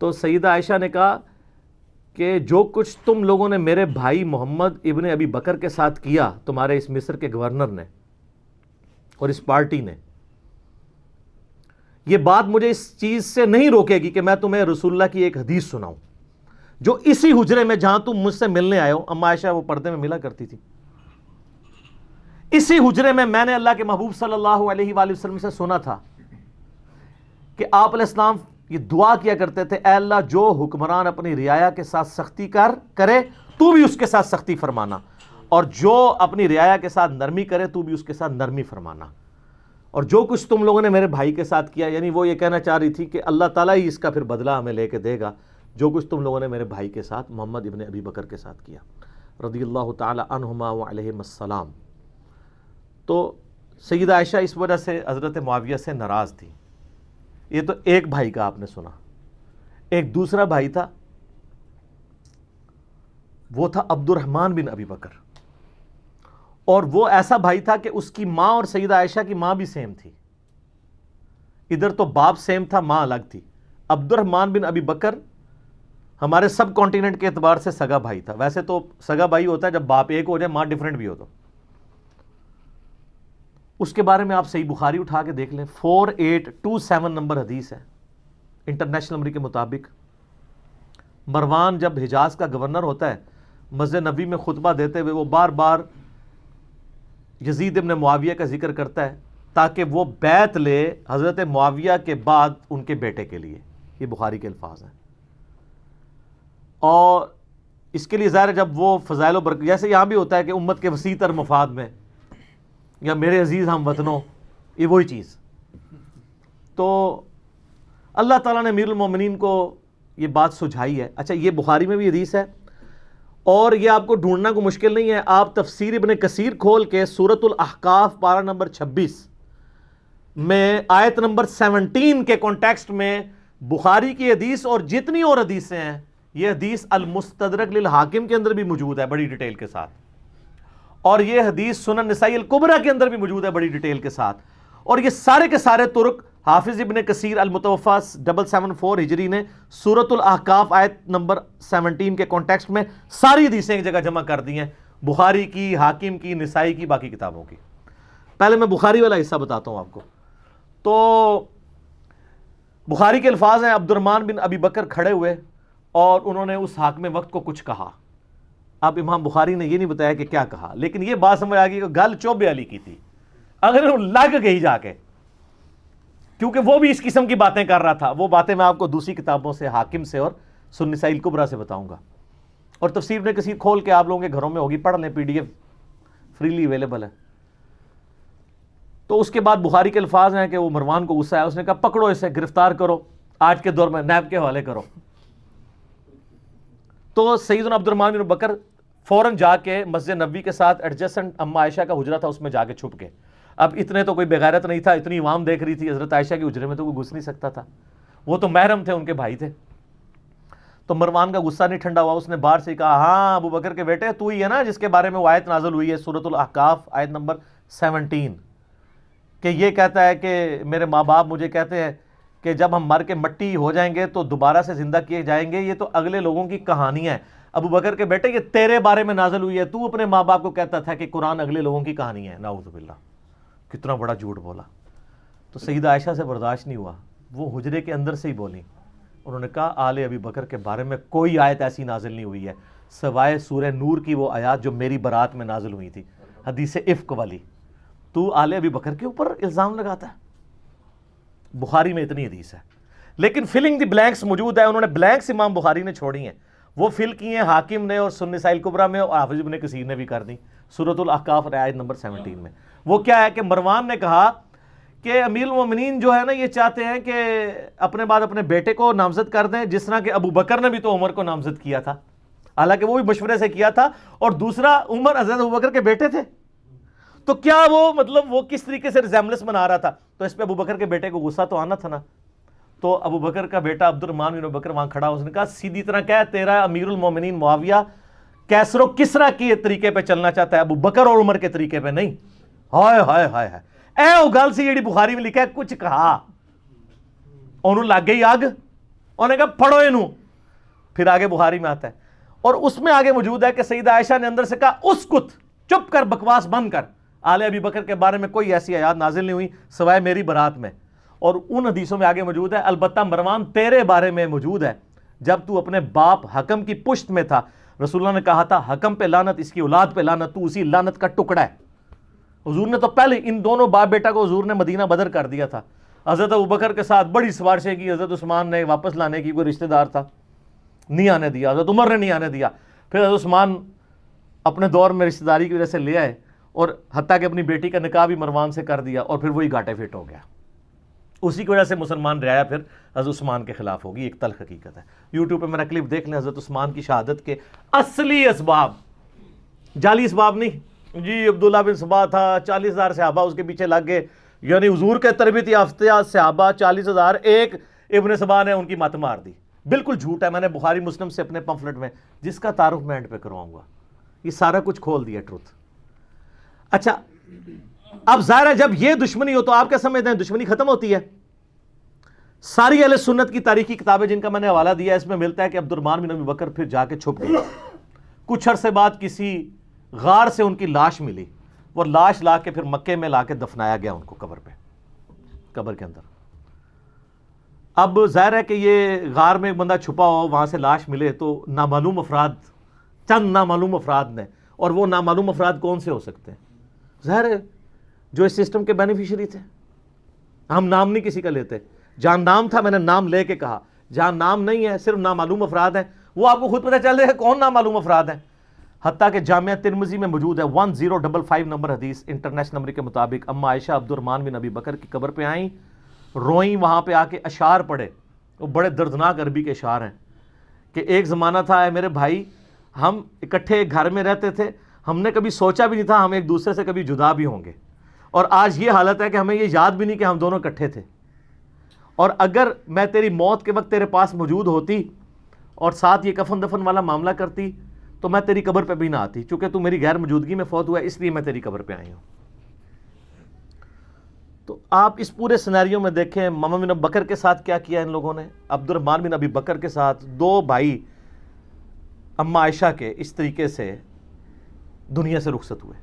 تو سیدہ عائشہ نے کہا کہ جو کچھ تم لوگوں نے میرے بھائی محمد ابن ابی بکر کے ساتھ کیا، تمہارے اس مصر کے گورنر نے اور اس پارٹی نے، یہ بات مجھے اس چیز سے نہیں روکے گی کہ میں تمہیں رسول اللہ کی ایک حدیث سناؤں جو اسی حجرے میں جہاں تم مجھ سے ملنے آئے ہو. اما عائشہ وہ پردے میں ملا کرتی تھی. اسی حجرے میں نے اللہ کے محبوب صلی اللہ علیہ وآلہ وسلم سے سنا تھا کہ آپ علیہ السلام یہ دعا کیا کرتے تھے، اے اللہ جو حکمران اپنی رعایا کے ساتھ سختی کرے تو بھی اس کے ساتھ سختی فرمانا، اور جو اپنی رعایا کے ساتھ نرمی کرے تو بھی اس کے ساتھ نرمی فرمانا. اور جو کچھ تم لوگوں نے میرے بھائی کے ساتھ کیا، یعنی وہ یہ کہنا چاہ رہی تھی کہ اللہ تعالیٰ ہی اس کا پھر بدلہ ہمیں لے کے دے گا، جو کچھ تم لوگوں نے میرے بھائی کے ساتھ محمد ابن ابی بکر کے ساتھ کیا رضی اللہ تعالی عنہما وعلیہم السلام. تو سیدہ عائشہ اس وجہ سے حضرت معاویہ سے ناراض تھی. یہ تو ایک بھائی کا آپ نے سنا. ایک دوسرا بھائی تھا، وہ تھا عبد الرحمن بن ابی بکر، اور وہ ایسا بھائی تھا کہ اس کی ماں اور سیدہ عائشہ کی ماں بھی سیم تھی. ادھر تو باپ سیم تھا، ماں الگ تھی. عبد الرحمن بن ابی بکر ہمارے سب کانٹیننٹ کے اعتبار سے سگا بھائی تھا. ویسے تو سگا بھائی ہوتا ہے جب باپ ایک ہو جائے ماں ڈیفرنٹ بھی ہو. تو اس کے بارے میں آپ صحیح بخاری اٹھا کے دیکھ لیں، 4827 نمبر حدیث ہے انٹرنیشنل نمبر کے مطابق. مروان جب حجاز کا گورنر ہوتا ہے، مسجد نبوی میں خطبہ دیتے ہوئے وہ بار بار یزید ابن معاویہ کا ذکر کرتا ہے تاکہ وہ بیعت لے حضرت معاویہ کے بعد ان کے بیٹے کے لیے. یہ بخاری کے الفاظ ہیں. اور اس کے لیے ظاہر جب وہ فضائل و برکت، جیسے یہاں بھی ہوتا ہے کہ امت کے وسیع تر مفاد میں، یا میرے عزیز ہم وطنوں، یہ وہی چیز. تو اللہ تعالیٰ نے امیر المومنین کو یہ بات سجھائی ہے. اچھا، یہ بخاری میں بھی حدیث ہے، اور یہ آپ کو ڈھونڈنا کو مشکل نہیں ہے. آپ تفسیر ابن کثیر کھول کے سورۃ الاحقاف پارہ نمبر 26 میں آیت نمبر 17 کے کانٹیکسٹ میں بخاری کی حدیث اور جتنی اور حدیثیں ہیں، یہ حدیث المستدرک للحاکم کے اندر بھی موجود ہے بڑی ڈیٹیل کے ساتھ، اور یہ حدیث سنن نسائی الکبریٰ کے اندر بھی موجود ہے بڑی ڈیٹیل کے ساتھ. اور یہ سارے کے سارے ترک حافظ ابن کثیر المتوفا 774 ہجری نے سورۃ الاحقاف آیت نمبر 17 کے کانٹیکسٹ میں ساری حدیثیں ایک جگہ جمع کر دی ہیں، بخاری کی، حاکم کی، نسائی کی، باقی کتابوں کی۔ پہلے میں بخاری والا حصہ بتاتا ہوں آپ کو۔ تو بخاری کے الفاظ ہیں، عبد الرحمن بن ابی بکر کھڑے ہوئے اور انہوں نے اس حاکم وقت کو کچھ کہا۔ اب امام بخاری نے یہ نہیں بتایا کہ کیا کہا، لیکن یہ بات سمجھ آ گئی کہ گل چوبے علی کی تھی، اگر وہ لگ گئی جا کے، کیونکہ وہ بھی اس قسم کی باتیں کر رہا تھا۔ وہ باتیں میں آپ کو دوسری کتابوں سے، حاکم سے اور سنن نسائی الکبریٰ سے بتاؤں گا، اور تفسیر ابن کثیر کھول کے آپ لوگوں کے گھروں میں ہوگی، پڑھ لیں، PDF فریلی اویلیبل ہے۔ تو اس کے بعد بخاری کے الفاظ ہیں کہ وہ مروان کو غصہ آیا، اس نے کہا پکڑو اسے، گرفتار کرو، آج کے دور میں نیب کے حوالے کرو۔ تو سیدنا عبد الرحمن بن بکر فوراً جا کے مسجد نبوی کے ساتھ ایڈجسٹنٹ اما عائشہ کا حجرہ تھا، اس میں جا کے چھپ گئے۔ اب اتنے تو کوئی بغیرت نہیں تھا، اتنی عوام دیکھ رہی تھی، حضرت عائشہ کے حجرے میں تو کوئی گھس نہیں سکتا تھا، وہ تو محرم تھے، ان کے بھائی تھے۔ تو مروان کا غصہ نہیں ٹھنڈا ہوا، اس نے باہر سے کہا ہاں ابو بکر کے بیٹے، تو ہی ہے نا جس کے بارے میں وہ آیت نازل ہوئی ہے سورۃ الاحقاف آیت نمبر 17، کہ یہ کہتا ہے کہ میرے ماں باپ مجھے کہتے ہیں کہ جب ہم مر کے مٹی ہو جائیں گے تو دوبارہ سے زندہ کیے جائیں گے، یہ تو اگلے لوگوں کی کہانیاں ہیں۔ ابو بکر کے بیٹے یہ تیرے بارے میں نازل ہوئی ہے، تو اپنے ماں باپ کو کہتا تھا کہ قرآن اگلے لوگوں کی کہانی ہے، نعوذ باللہ، کتنا بڑا جھوٹ بولا۔ تو سیدہ عائشہ سے برداشت نہیں ہوا، وہ حجرے کے اندر سے ہی بولی، انہوں نے کہا آل ابی بکر کے بارے میں کوئی آیت ایسی نازل نہیں ہوئی ہے سوائے سورہ نور کی وہ آیات جو میری برات میں نازل ہوئی تھی، حدیث افک والی، تو آل ابی بکر کے اوپر الزام لگاتا ہے۔ بخاری میں اتنی حدیث ہے، لیکن فلنگ دی بلینکس موجود ہے، انہوں نے بلینکس امام بخاری نے چھوڑی ہیں، وہ فل کی ہیں حاکم نے اور سنن نسائی الکبریٰ میں، اور حافظ ابن کثیر نے بھی کر دی سورۃ الاحقاف آیت نمبر 17 میں۔ وہ کیا ہے کہ مروان نے کہا کہ امیر المومنین جو ہے نا یہ چاہتے ہیں کہ اپنے بعد اپنے بیٹے کو نامزد کر دیں، جس طرح کہ ابو بکر نے بھی تو عمر کو نامزد کیا تھا، حالانکہ وہ بھی مشورے سے کیا تھا، اور دوسرا عمر حضرت ابو بکر کے بیٹے تھے، تو کیا وہ مطلب وہ کس طریقے سے ریزیمبلنس بنا رہا تھا، تو اس پہ ابو بکر کے بیٹے کو غصہ تو آنا تھا نا۔ تو ابو بکر کا بیٹا عبد الرحمن بن بکر وہاں کھڑا، اس نے کہا سیدھی طرح کہہ تیرا امیر المومنین معاویہ کیسر و کسرا کے طریقے پہ چلنا چاہتا ہے، ابو بکر اور عمر کے طریقے پہ نہیں۔ ہائے ہائے ہائے ہائے، اے وہ گل سی جیڑی بخاری میں لکھا ہے، کچھ کہا انہوں لگ گئی آگ، انہوں نے کہا پڑھو انہوں، پھر آگے بخاری میں آتا ہے، اور اس میں آگے موجود ہے کہ سیدہ عائشہ نے اندر سے کہا اسکت، چپ کر، بکواس بند کر، آل ابی بکر کے بارے میں کوئی ایسی آیات نازل نہیں ہوئی سوائے میری برات میں۔ اور ان حدیثوں میں آگے موجود ہے البتہ مروان تیرے بارے میں موجود ہے، جب تو اپنے باپ حکم کی پشت میں تھا، رسول اللہ نے کہا تھا حکم پہ لعنت، اس کی اولاد پہ لعنت، تو اسی لعنت کا ٹکڑا ہے۔ حضور نے تو پہلے ان دونوں باپ بیٹا کو حضور نے مدینہ بدر کر دیا تھا، حضرت ابوبکر کے ساتھ بڑی سفارشیں کی، حضرت عثمان نے واپس لانے کی، کوئی رشتہ دار تھا نہیں آنے دیا، حضرت عمر نے نہیں آنے دیا، پھر حضرت عثمان اپنے دور میں رشتہ داری کی وجہ سے لے آئے، اور حتیٰ کہ اپنی بیٹی کا نکاح بھی مروان سے کر دیا، اور پھر وہی گھاٹے فٹ ہو گیا۔ اسی کی وجہ سے مسلمان رعایا پھر حضرت عثمان کے خلاف ہوگی، ایک تلخ حقیقت ہے۔ یوٹیوب پہ میرا کلپ دیکھ لیں، حضرت عثمان کی شہادت کے اصلی اسباب، جعلی اسباب نہیں، جی عبداللہ بن سبا تھا، 40,000 صحابہ اس کے پیچھے لگ گئے، یعنی حضور کے تربیت یافتہ صحابہ 40,000، ایک ابن سبا نے ان کی مت مار دی، بالکل جھوٹ ہے۔ میں نے بخاری مسلم سے اپنے پمفلٹ میں، جس کا تعارف میں اینڈ پہ کرواؤں گا، یہ سارا کچھ کھول دیا ٹروتھ۔ اچھا اب ظاہر ہے جب یہ دشمنی ہو تو آپ کیا سمجھتے ہیں دشمنی ختم ہوتی ہے؟ ساری اہل سنت کی تاریخی کتابیں جن کا میں نے حوالہ دیا ہے، اس میں ملتا ہے کہ عبد الرحمن بن ابی بکر پھر جا کے چھپ گئے، کچھ عرصے بعد کسی غار سے ان کی لاش ملی، وہ لاش لا کے پھر مکے میں لا کے دفنایا گیا ان کو قبر پہ، قبر کے اندر۔ اب ظاہر ہے کہ یہ غار میں ایک بندہ چھپا ہو، وہاں سے لاش ملے تو نامعلوم افراد، چند نامعلوم افراد نے، اور وہ نامعلوم افراد کون سے ہو سکتے ہیں؟ ظاہر ہے جو اس سسٹم کے بینیفیشری تھے۔ ہم نام نہیں کسی کا لیتے، جہاں نام تھا میں نے نام لے کے کہا، جہاں نام نہیں ہے صرف نامعلوم افراد ہیں، وہ آپ کو خود پتہ چل رہا ہے کون نامعلوم افراد ہیں۔ حتیٰ کہ جامعہ ترمذی میں موجود ہے 1055 نمبر حدیث انٹرنیشنل نمبر کے مطابق، اما عائشہ عبد الرحمن بن ابی بکر کی قبر پہ آئیں، روئیں، وہاں پہ آ کے اشعار پڑھے، وہ بڑے دردناک عربی کے اشعار ہیں کہ ایک زمانہ تھا اے میرے بھائی، ہم اکٹھے گھر میں رہتے تھے، ہم نے کبھی سوچا بھی نہیں تھا ہم ایک دوسرے سے کبھی جدا بھی ہوں گے، اور آج یہ حالت ہے کہ ہمیں یہ یاد بھی نہیں کہ ہم دونوں اکٹھے تھے، اور اگر میں تیری موت کے وقت تیرے پاس موجود ہوتی اور ساتھ یہ کفن دفن والا معاملہ کرتی تو میں تیری قبر پہ بھی نہ آتی، چونکہ تو میری غیر موجودگی میں فوت ہوا ہے، اس لیے میں تیری قبر پہ آئی ہوں۔ تو آپ اس پورے سینیریو میں دیکھیں محمد بن بکر کے ساتھ کیا کیا ان لوگوں نے. عبد الرحمن بن ابی بکر کے ساتھ 2 بھائی اماں عائشہ کے اس طریقے سے دنیا سے رخصت ہوئے.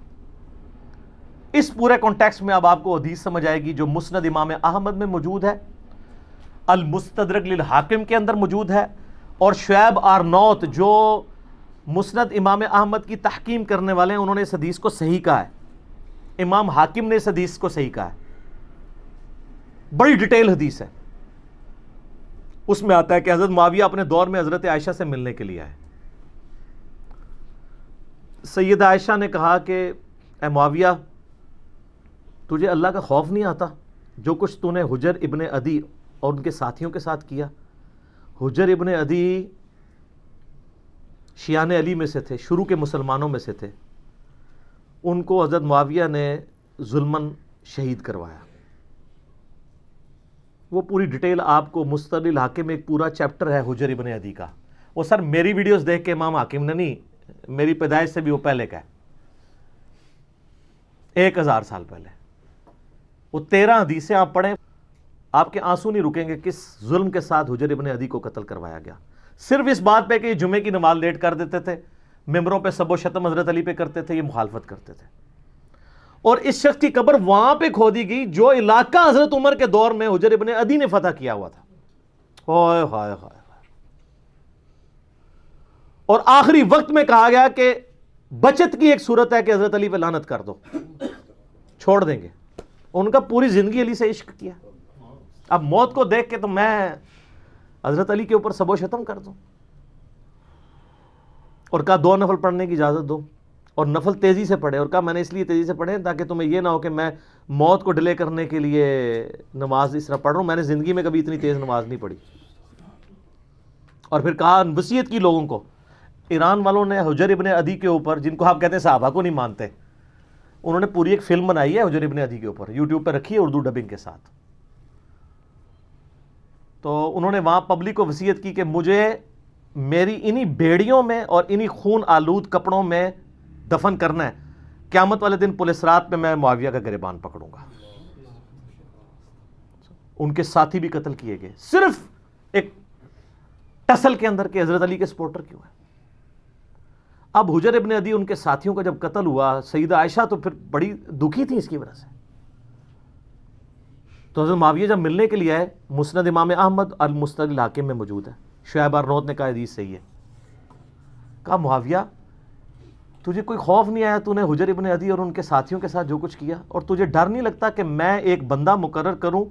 اس پورے کانٹیکسٹ میں اب آپ کو حدیث سمجھ آئے گی جو مسند امام احمد میں موجود ہے, المستدرک للحاکم کے اندر موجود ہے, اور شعیب آرنوت جو مسند امام احمد کی تحکیم کرنے والے ہیں, انہوں نے اس حدیث کو صحیح کہا ہے. امام حاکم نے اس حدیث کو صحیح کہا ہے. بڑی ڈیٹیل حدیث ہے. اس میں آتا ہے کہ حضرت معاویہ اپنے دور میں حضرت عائشہ سے ملنے کے لیے آئے. سیدہ عائشہ نے کہا کہ اے معاویہ, تجھے اللہ کا خوف نہیں آتا جو کچھ تو نے حجر ابن عدی اور ان کے ساتھیوں کے ساتھ کیا؟ حجر ابن عدی شیعان علی میں سے تھے, شروع کے مسلمانوں میں سے تھے. ان کو حضرت معاویہ نے ظلماً شہید کروایا. وہ پوری ڈیٹیل آپ کو مستدرک الحاکم میں ایک پورا چیپٹر ہے حجر ابن عدی کا. وہ سر میری ویڈیوز دیکھ کے امام حاکم نے نہیں, میری پیدائش سے بھی وہ پہلے کا ہے, 1000 سال پہلے. وہ 13 حدیثیں آپ پڑھیں, آپ کے آنسو نہیں رکیں گے کس ظلم کے ساتھ حجر ابن عدی کو قتل کروایا گیا. صرف اس بات پہ کہ یہ جمعے کی نماز لیٹ کر دیتے تھے, ممبروں پہ سب و شتم حضرت علی پہ کرتے تھے, یہ مخالفت کرتے تھے. اور اس شخص کی قبر وہاں پہ کھودی گئی جو علاقہ حضرت عمر کے دور میں حجر ابن عدی نے فتح کیا ہوا تھا. ہائے ہائے ہائے. اور آخری وقت میں کہا گیا کہ بچت کی ایک صورت ہے کہ حضرت علی پہ لعنت کر دو, چھوڑ دیں گے. ان کا پوری زندگی علی سے عشق کیا. اب موت کو دیکھ کے تو میں حضرت علی کے اوپر سب و شتم کر دوں. اور کہا 2 نفل پڑھنے کی اجازت دو, اور نفل تیزی سے پڑھے. اور کہا میں نے اس لیے تیزی سے پڑھے تاکہ تمہیں یہ نہ ہو کہ میں موت کو ڈیلے کرنے کے لیے نماز اس طرح پڑھ رہا ہوں, میں نے زندگی میں کبھی اتنی تیز نماز نہیں پڑھی. اور پھر کہا وصیت کی لوگوں کو. ایران والوں نے حجر ابن عدی کے اوپر, جن کو آپ کہتے ہیں صحابہ کو نہیں مانتے, انہوں نے پوری ایک فلم بنائی ہے حجر ابن عدی کے اوپر, یوٹیوب پہ رکھی ہے اردو ڈبنگ کے ساتھ. تو انہوں نے وہاں پبلک کو وصیت کی کہ مجھے میری انہی بیڑیوں میں اور انہی خون آلود کپڑوں میں دفن کرنا ہے, قیامت والے دن پولیس رات پہ میں معاویہ کا گریبان پکڑوں گا. ان کے ساتھی بھی قتل کیے گئے صرف ایک ٹسل کے اندر کہ حضرت علی کے سپورٹر کیوں ہے. اب حجر ابن عدی ان کے ساتھیوں کا جب قتل ہوا, سیدہ عائشہ تو پھر بڑی دکھی تھی اس کی وجہ سے. تو حضرت معاویہ جب ملنے کے لیے آئے, مسند امام احمد المستدرک الحاکم میں موجود ہے, شعیب آرنوت نے کہا حدیث صحیح ہے. کہا معاویہ تجھے کوئی خوف نہیں آیا, تو نے حجر ابن عدی اور ان کے ساتھیوں کے ساتھ جو کچھ کیا, اور تجھے ڈر نہیں لگتا کہ میں ایک بندہ مقرر کروں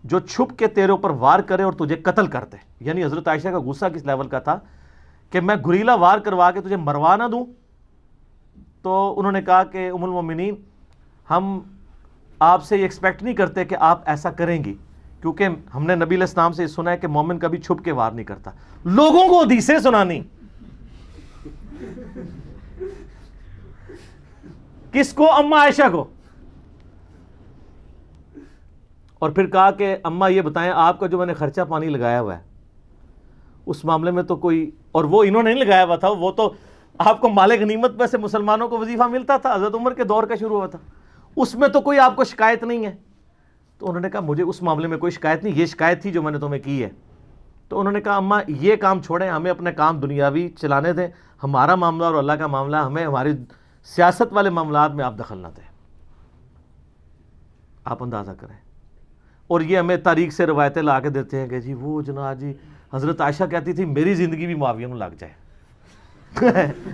جو چھپ کے تیرے اوپر وار کرے اور تجھے قتل کرتے؟ یعنی حضرت عائشہ کا غصہ کس لیول کا تھا کہ میں گریلا وار کروا کے تجھے مروا نہ دوں. تو انہوں نے کہا کہ ام المومنین, ہم آپ سے یہ ایکسپیکٹ نہیں کرتے کہ آپ ایسا کریں گی, کیونکہ ہم نے نبی علیہ السلام سے یہ سنا ہے کہ مومن کبھی چھپ کے وار نہیں کرتا. لوگوں کو حدیثیں سنانی, کس کو؟ اماں عائشہ کو. اور پھر کہا کہ اماں یہ بتائیں آپ کا جو میں نے خرچہ پانی لگایا ہوا ہے اس معاملے میں تو کوئی, اور وہ انہوں نے نہیں لگایا ہوا تھا, وہ تو آپ کو مال غنیمت میں سے مسلمانوں کو وظیفہ ملتا تھا, حضرت عمر کے دور کا شروع ہوا تھا, اس میں تو کوئی آپ کو شکایت نہیں ہے. تو انہوں نے کہا مجھے اس معاملے میں کوئی شکایت نہیں, یہ شکایت تھی جو میں نے تمہیں کی ہے. تو انہوں نے کہا اماں یہ کام چھوڑیں, ہمیں اپنے کام دنیاوی چلانے دیں, ہمارا معاملہ اور اللہ کا معاملہ, ہمیں ہماری سیاست والے معاملات میں آپ دخل نہ دیں. آپ اندازہ کریں. اور یہ ہمیں تاریخ سے روایتیں لا کے دیتے ہیں کہ جی وہ جناب جی حضرت عائشہ کہتی تھی میری زندگی بھی معاویہ میں لگ جائے.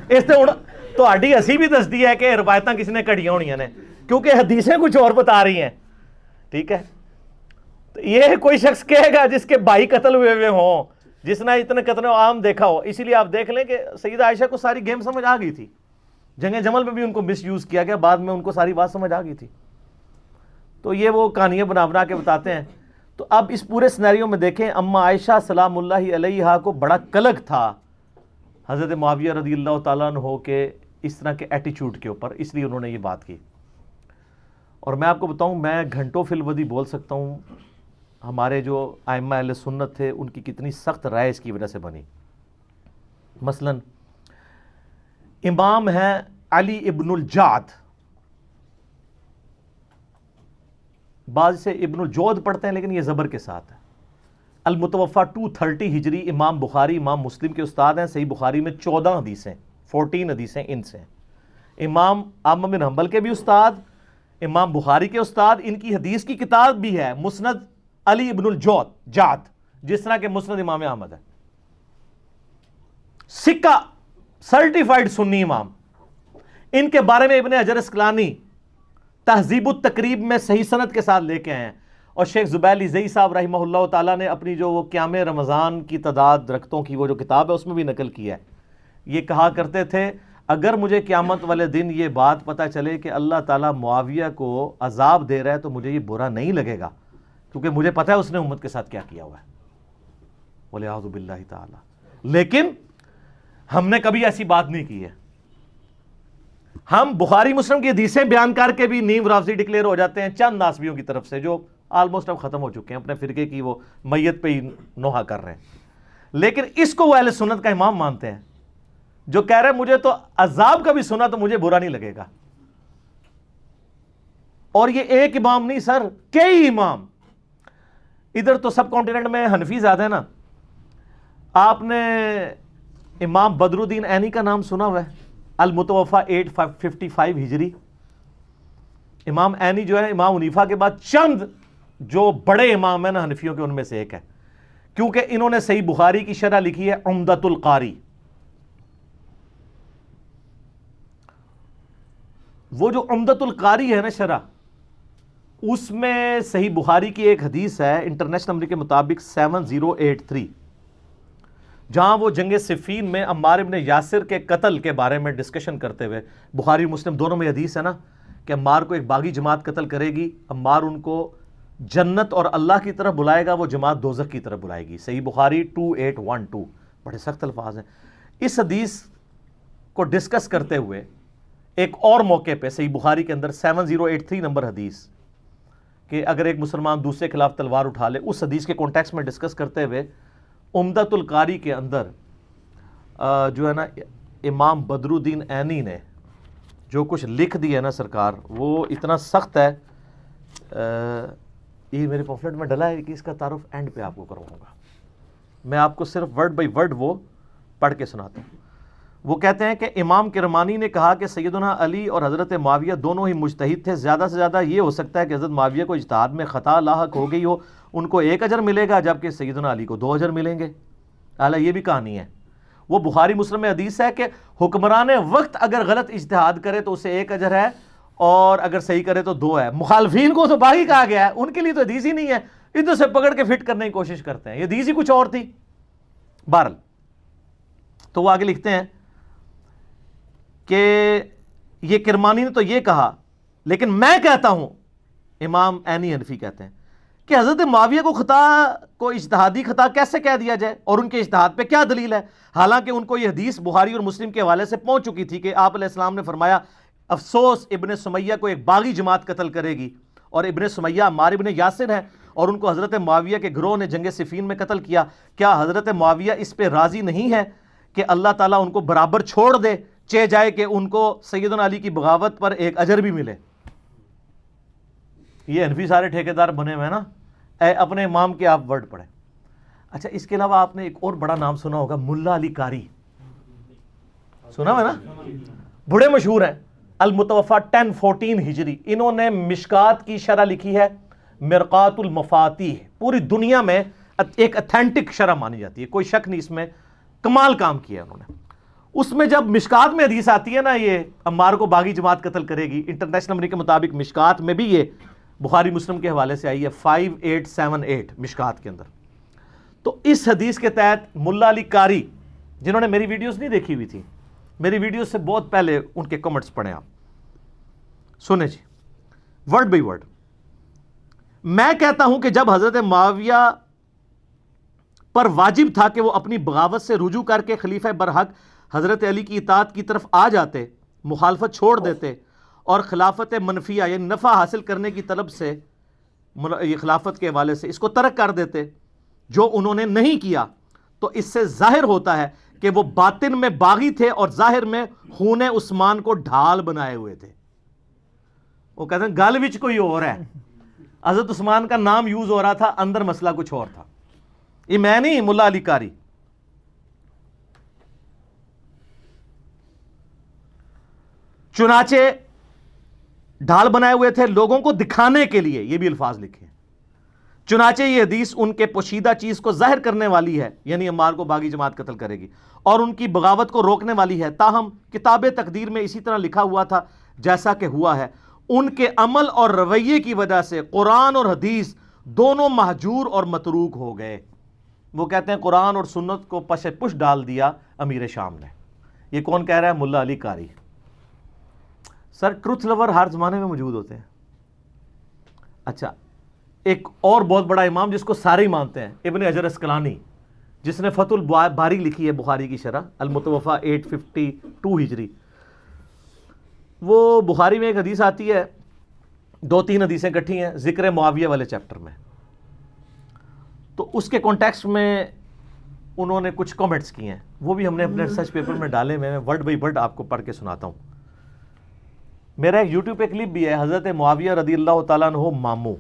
اس سے تہاڈی ہسی بھی دستی ہے کہ روایتاں کس نے کڑیاں ہونیاں نے, کیونکہ حدیثیں کچھ اور بتا رہی ہیں. ٹھیک ہے, تو یہ کوئی شخص کہے گا جس کے بھائی قتل ہوئے ہوں, جس نے اتنے قتل عام دیکھا ہو. اسی لیے آپ دیکھ لیں کہ سیدہ عائشہ کو ساری گیم سمجھ آ گئی تھی. جنگ جمل میں بھی ان کو مس یوز کیا گیا, بعد میں ان کو ساری بات سمجھ آ گئی تھی. تو یہ وہ کہانیاں بنا بنا کے بتاتے ہیں. تو اب اس پورے سینیریو میں دیکھیں, اماں عائشہ سلام اللہ علیہا کو بڑا قلق تھا حضرت معاویہ رضی اللہ تعالیٰ عنہ کے اس طرح کے ایٹیچیوڈ کے اوپر, اس لیے انہوں نے یہ بات کی. اور میں آپ کو بتاؤں, میں گھنٹوں فی الودی بول سکتا ہوں ہمارے جو ائمہ اہل سنت تھے ان کی کتنی سخت رائے اس کی وجہ سے بنی. مثلا امام ہیں علی ابن الجعد, بعض سے ابن الجود پڑھتے ہیں لیکن یہ زبر کے ساتھ ہے. المتوفا 230 ہجری، امام بخاری امام مسلم کے استاد ہیں. صحیح بخاری میں 14 حدیثیں، 14 حدیثیں ان سے ہیں. امام احمد بن حنبل کے بھی استاد، امام بخاری کے استاد. ان کی حدیث کی کتاب بھی ہے مسند علی ابن الجود جعد، جس طرح کہ مسند امام احمد ہے. سکہ سرٹیفائیڈ سنی امام. ان کے بارے میں ابن حجر اسقلانی تہذیب التقریب میں صحیح سند کے ساتھ لے کے آئے ہیں. اور شیخ زبیل زئی صاحب رحمہ اللہ تعالیٰ نے اپنی جو وہ قیام رمضان کی تعداد رکھتوں کی وہ جو کتاب ہے اس میں بھی نقل کیا ہے. یہ کہا کرتے تھے اگر مجھے قیامت والے دن یہ بات پتہ چلے کہ اللہ تعالیٰ معاویہ کو عذاب دے رہا ہے تو مجھے یہ برا نہیں لگے گا، کیونکہ مجھے پتہ ہے اس نے امت کے ساتھ کیا کیا ہوا ہے. وَلِعَوْذُ بِاللَّهِ تعالیٰ. لیکن ہم نے کبھی ایسی بات نہیں کی ہے. ہم بخاری مسلم کی حدیثیں بیان کر کے بھی نیم رافضی ڈکلیئر ہو جاتے ہیں چند ناسبیوں کی طرف سے جو آلموسٹ اب ختم ہو چکے ہیں، اپنے فرقے کی وہ میت پہ ہی نوحہ کر رہے ہیں. لیکن اس کو وہ اہل سنت کا امام مانتے ہیں جو کہہ رہے ہیں مجھے تو عذاب کا بھی سنا تو مجھے برا نہیں لگے گا. اور یہ ایک امام نہیں سر، کئی امام. ادھر تو سب کانٹیننٹ میں حنفی زیادہ ہے نا. آپ نے امام بدر الدین عینی کا نام سنا ہوا ہے؟ المتوفا 855 ہجری. امام عینی جو ہے امام حنیفہ کے بعد چند جو بڑے امام ہیں نا حنفیوں کے ان میں سے ایک ہے، کیونکہ انہوں نے صحیح بخاری کی شرح لکھی ہے عمدۃ القاری. وہ جو عمدۃ القاری ہے نا شرح، اس میں صحیح بخاری کی ایک حدیث ہے انٹرنیشنل نمبر کے مطابق 7083، جہاں وہ جنگ صفین میں عمار ابن یاسر کے قتل کے بارے میں ڈسکشن کرتے ہوئے، بخاری مسلم دونوں میں حدیث ہے نا کہ عمار کو ایک باغی جماعت قتل کرے گی، عمار ان کو جنت اور اللہ کی طرف بلائے گا، وہ جماعت دوزخ کی طرف بلائے گی. صحیح بخاری 2812. بڑے سخت الفاظ ہیں. اس حدیث کو ڈسکس کرتے ہوئے ایک اور موقع پہ صحیح بخاری کے اندر 7083 نمبر حدیث کہ اگر ایک مسلمان دوسرے کے خلاف تلوار اٹھا لے، اس حدیث کے کانٹیکسٹ میں ڈسکس کرتے ہوئے عمدۃ القاری کے اندر جو ہے نا امام بدر الدین عینی نے جو کچھ لکھ دیا ہے نا سرکار، وہ اتنا سخت ہے. یہ میرے پمفلٹ میں ڈلا ہے کہ اس کا تعارف اینڈ پہ آپ کو کرواؤں گا. میں آپ کو صرف ورڈ بائی ورڈ وہ پڑھ کے سناتا ہوں. وہ کہتے ہیں کہ امام کرمانی نے کہا کہ سیدنا علی اور حضرت معاویہ دونوں ہی مجتہد تھے. زیادہ سے زیادہ یہ ہو سکتا ہے کہ حضرت معاویہ کو اجتہاد میں خطا لاحق ہو گئی ہو، ان کو 1 اجر ملے گا جبکہ سیدنا علی کو 2 اجر ملیں گے. اعلیٰ یہ بھی کہانی ہے. وہ بخاری مسلم میں حدیث ہے کہ حکمران وقت اگر غلط اجتہاد کرے تو اسے 1 اجر ہے اور اگر صحیح کرے تو 2 ہے. مخالفین کو تو باغی کہا گیا ہے، ان کے لیے تو حدیث ہی نہیں ہے، ادھر سے پکڑ کے فٹ کرنے کی کوشش کرتے ہیں. یہ حدیث ہی کچھ اور تھی. بہرحال تو وہ آگے لکھتے ہیں کہ یہ کرمانی نے تو یہ کہا، لیکن میں کہتا ہوں، امام عینی حنفی کہتے ہیں کہ حضرت معاویہ کو خطا کو اجتہادی خطا کیسے کہہ دیا جائے اور ان کے اجتہاد پہ کیا دلیل ہے، حالانکہ ان کو یہ حدیث بخاری اور مسلم کے حوالے سے پہنچ چکی تھی کہ آپ علیہ السلام نے فرمایا افسوس ابن سمیہ کو ایک باغی جماعت قتل کرے گی، اور ابن سمیہ عمار ابن یاسر ہے اور ان کو حضرت معاویہ کے گروہ نے جنگ صفین میں قتل کیا. کیا حضرت معاویہ اس پہ راضی نہیں ہے کہ اللہ تعالیٰ ان کو برابر چھوڑ دے، چہ جائے کہ ان کو سیدنا علی کی بغاوت پر 1 اجر بھی ملے؟ یہ حنفی سارے ٹھیکیدار بنے ہوئے ہیں نا. اے اپنے امام کے آپ ورڈ پڑھیں. اچھا، اس کے علاوہ آپ نے ایک اور بڑا نام سنا ہوگا، ملا علی قاری. سنا ہے نا؟ بڑے مشہور ہیں. المتوفا 1014 ہجری. انہوں نے مشکات کی شرح لکھی ہے مرقات المفاتیح. پوری دنیا میں ایک اتھینٹک شرح مانی جاتی ہے، کوئی شک نہیں اس میں، کمال کام کیا انہوں نے. اس میں جب مشکات میں حدیث آتی ہے نا یہ عمار کو باغی جماعت قتل کرے گی، انٹرنیشنل نمبر کے مطابق مشکات میں بھی یہ بخاری مسلم کے حوالے سے آئی ہے 5878 مشکات کے اندر. تو اس حدیث کے تحت ملا علی قاری، جنہوں نے میری ویڈیوز نہیں دیکھی ہوئی تھی، میری ویڈیوز سے بہت پہلے ان کے کمنٹس پڑھیں آپ، سنیں جی ورڈ بائی ورڈ. میں کہتا ہوں کہ جب حضرت معاویہ پر واجب تھا کہ وہ اپنی بغاوت سے رجوع کر کے خلیفہ برحق حضرت علی کی اطاعت کی طرف آ جاتے، مخالفت چھوڑ دیتے اور خلافت منفیہ یعنی نفع حاصل کرنے کی طلب سے یہ خلافت کے حوالے سے اس کو ترک کر دیتے، جو انہوں نے نہیں کیا، تو اس سے ظاہر ہوتا ہے کہ وہ باطن میں باغی تھے اور ظاہر میں خون عثمان کو ڈھال بنائے ہوئے تھے. وہ کہتے ہیں گل وچ کوئی اور ہے، حضرت عثمان کا نام یوز ہو رہا تھا، اندر مسئلہ کچھ اور تھا. یہ میں نہیں، ملا علی قاری. چنانچہ ڈھال بنائے ہوئے تھے لوگوں کو دکھانے کے لیے، یہ بھی الفاظ لکھے ہیں. چنانچہ یہ حدیث ان کے پوشیدہ چیز کو ظاہر کرنے والی ہے، یعنی عمار کو باغی جماعت قتل کرے گی، اور ان کی بغاوت کو روکنے والی ہے. تاہم کتاب تقدیر میں اسی طرح لکھا ہوا تھا جیسا کہ ہوا ہے. ان کے عمل اور رویے کی وجہ سے قرآن اور حدیث دونوں مہجور اور متروک ہو گئے. وہ کہتے ہیں قرآن اور سنت کو پش پش ڈال دیا امیر شام نے. یہ کون کہہ رہا ہے؟ ملا علی قاری. سر ٹروتھ لور ہر زمانے میں موجود ہوتے ہیں. اچھا، ایک اور بہت بڑا امام جس کو سارے ہی مانتے ہیں، ابن حجر اسقلانی، جس نے فتح الباری لکھی ہے بخاری کی شرح، المتوفا 852 ہجری. وہ بخاری میں ایک حدیث آتی ہے، 2-3 حدیثیں کٹھی ہیں ذکر معاویہ والے چیپٹر میں. تو اس کے کانٹیکسٹ میں انہوں نے کچھ کامنٹس کیے ہیں، وہ بھی ہم نے اپنے ریسرچ پیپر میں ڈالے. میں ورڈ بائی ورڈ آپ کو پڑھ کے سناتا ہوں. میرا ایک یوٹیوب پہ کلپ بھی ہے، حضرت معاویہ رضی اللہ تعالیٰ عنہ ماموں،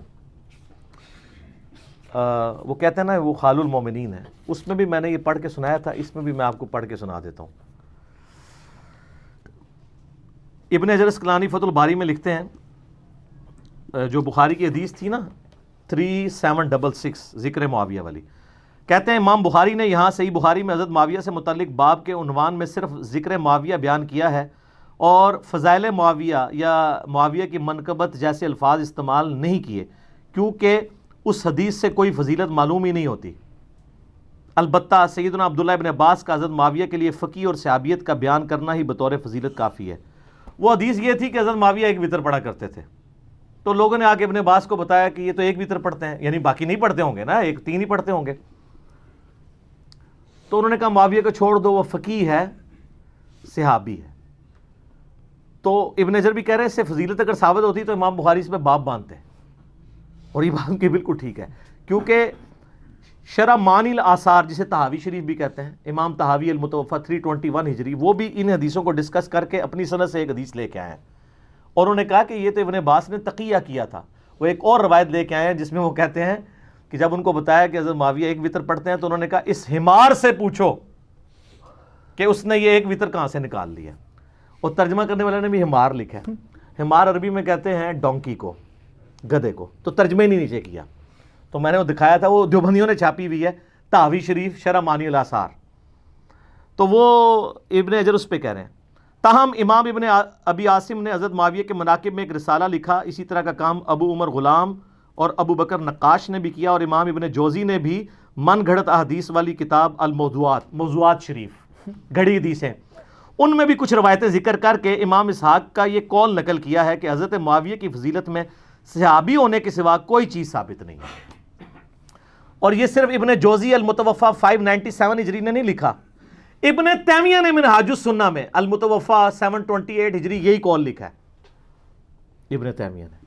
وہ کہتے ہیں نا وہ خال المومنین ہے. اس میں بھی میں نے یہ پڑھ کے سنایا تھا، اس میں بھی میں آپ کو پڑھ کے سنا دیتا ہوں. ابن حجر اسقلانی فتح الباری میں لکھتے ہیں، جو بخاری کی حدیث تھی نا 3766 ذکر معاویہ والی، کہتے ہیں امام بخاری نے یہاں صحیح بخاری میں حضرت معاویہ سے متعلق باب کے عنوان میں صرف ذکر معاویہ بیان کیا ہے اور فضائل معاویہ یا معاویہ کی منقبت جیسے الفاظ استعمال نہیں کیے، کیونکہ اس حدیث سے کوئی فضیلت معلوم ہی نہیں ہوتی. البتہ سیدنا عبداللہ ابن عباس کا حضرت معاویہ کے لیے فقی اور صحابیت کا بیان کرنا ہی بطور فضیلت کافی ہے. وہ حدیث یہ تھی کہ حضرت معاویہ ایک وتر پڑھا کرتے تھے. تو لوگوں نے آ کے ابن عباس کو بتایا کہ یہ تو ایک وتر پڑھتے ہیں، یعنی باقی نہیں پڑھتے ہوں گے نا، 3 ہی پڑھتے ہوں گے. تو انہوں نے کہا معاویہ کو چھوڑ دو، وہ فقی ہے، صحابی ہے. تو ابن حجر بھی کہہ رہے ہیں اس سے فضیلت اگر ثابت ہوتی تو امام بخاری اس میں باب باندھتے ہیں، اور یہ بات کی بالکل ٹھیک ہے. کیونکہ شرح معانی الاثار جسے طحاوی شریف بھی کہتے ہیں، امام طحاوی المتوفا 321 ہجری، وہ بھی ان حدیثوں کو ڈسکس کر کے اپنی سند سے ایک حدیث لے کے آئے ہیں، اور انہوں نے کہا کہ یہ تو ابن عباس نے تقیہ کیا تھا. وہ ایک اور روایت لے کے آئے ہیں جس میں وہ کہتے ہیں کہ جب ان کو بتایا کہ حضرت معاویہ ایک وتر پڑھتے ہیں تو انہوں نے کہا اس حمار سے پوچھو کہ اس نے یہ ایک وتر کہاں سے نکال لیا. اور ترجمہ کرنے والے نے بھی حمار لکھا ہے. حمار عربی میں کہتے ہیں ڈونکی کو، گدھے کو. تو ترجمے نہیں نیچے کیا، تو میں نے وہ دکھایا تھا، وہ دیوبندیوں نے چھاپی ہوئی ہے، طحاوی شریف شرح معانی الاثار. تو وہ ابن حجر اس پہ کہہ رہے ہیں. تاہم امام ابن ابی عاصم نے حضرت معاویہ کے مناقب میں ایک رسالہ لکھا. اسی طرح کا کام ابو عمر غلام اور ابو بکر نقاش نے بھی کیا، اور امام ابن جوزی نے بھی من گھڑت احادیث والی کتاب الموضوعات، موضوعات شریف، گھڑی حدیثیں، ان میں بھی کچھ روایتیں ذکر کر کے امام اسحاق کا یہ قول نقل کیا ہے کہ حضرت معاویہ کی فضیلت میں صحابی ہونے کے سوا کوئی چیز ثابت نہیں ہے. اور یہ صرف ابن جوزی المتوفا 597 ہجری نے نہیں لکھا، ابن تیمیہ نے منہاج السنہ میں المتوفا 728 ہجری یہی قول لکھا ہے ابن تیمیہ نے.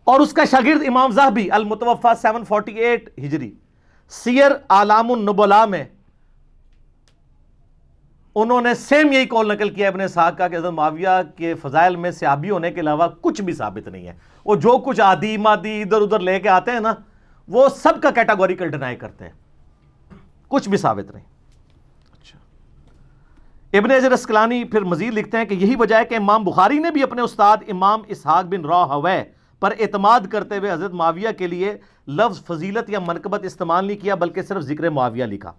اور اس کا شاگرد امام ذہبی المتوفا 748 ہجری سیر اعلام النبلاء میں انہوں نے سیم یہی قول نقل کیا ابن اسحاق کا کہ حضرت معاویہ کے فضائل میں صحابی ہونے کے علاوہ کچھ بھی ثابت نہیں ہے. وہ جو کچھ عادی مادی ادھر ادھر لے کے آتے ہیں نا، وہ سب کا کیٹاگوریکل ڈینائی کرتے ہیں، کچھ بھی ثابت نہیں. اچھا، ابن حجر اسقلانی پھر مزید لکھتے ہیں کہ یہی وجہ ہے کہ امام بخاری نے بھی اپنے استاد امام اسحاق بن راہویہ پر اعتماد کرتے ہوئے حضرت معاویہ کے لیے لفظ فضیلت یا منقبت استعمال نہیں کیا، بلکہ صرف ذکر معاویہ لکھا.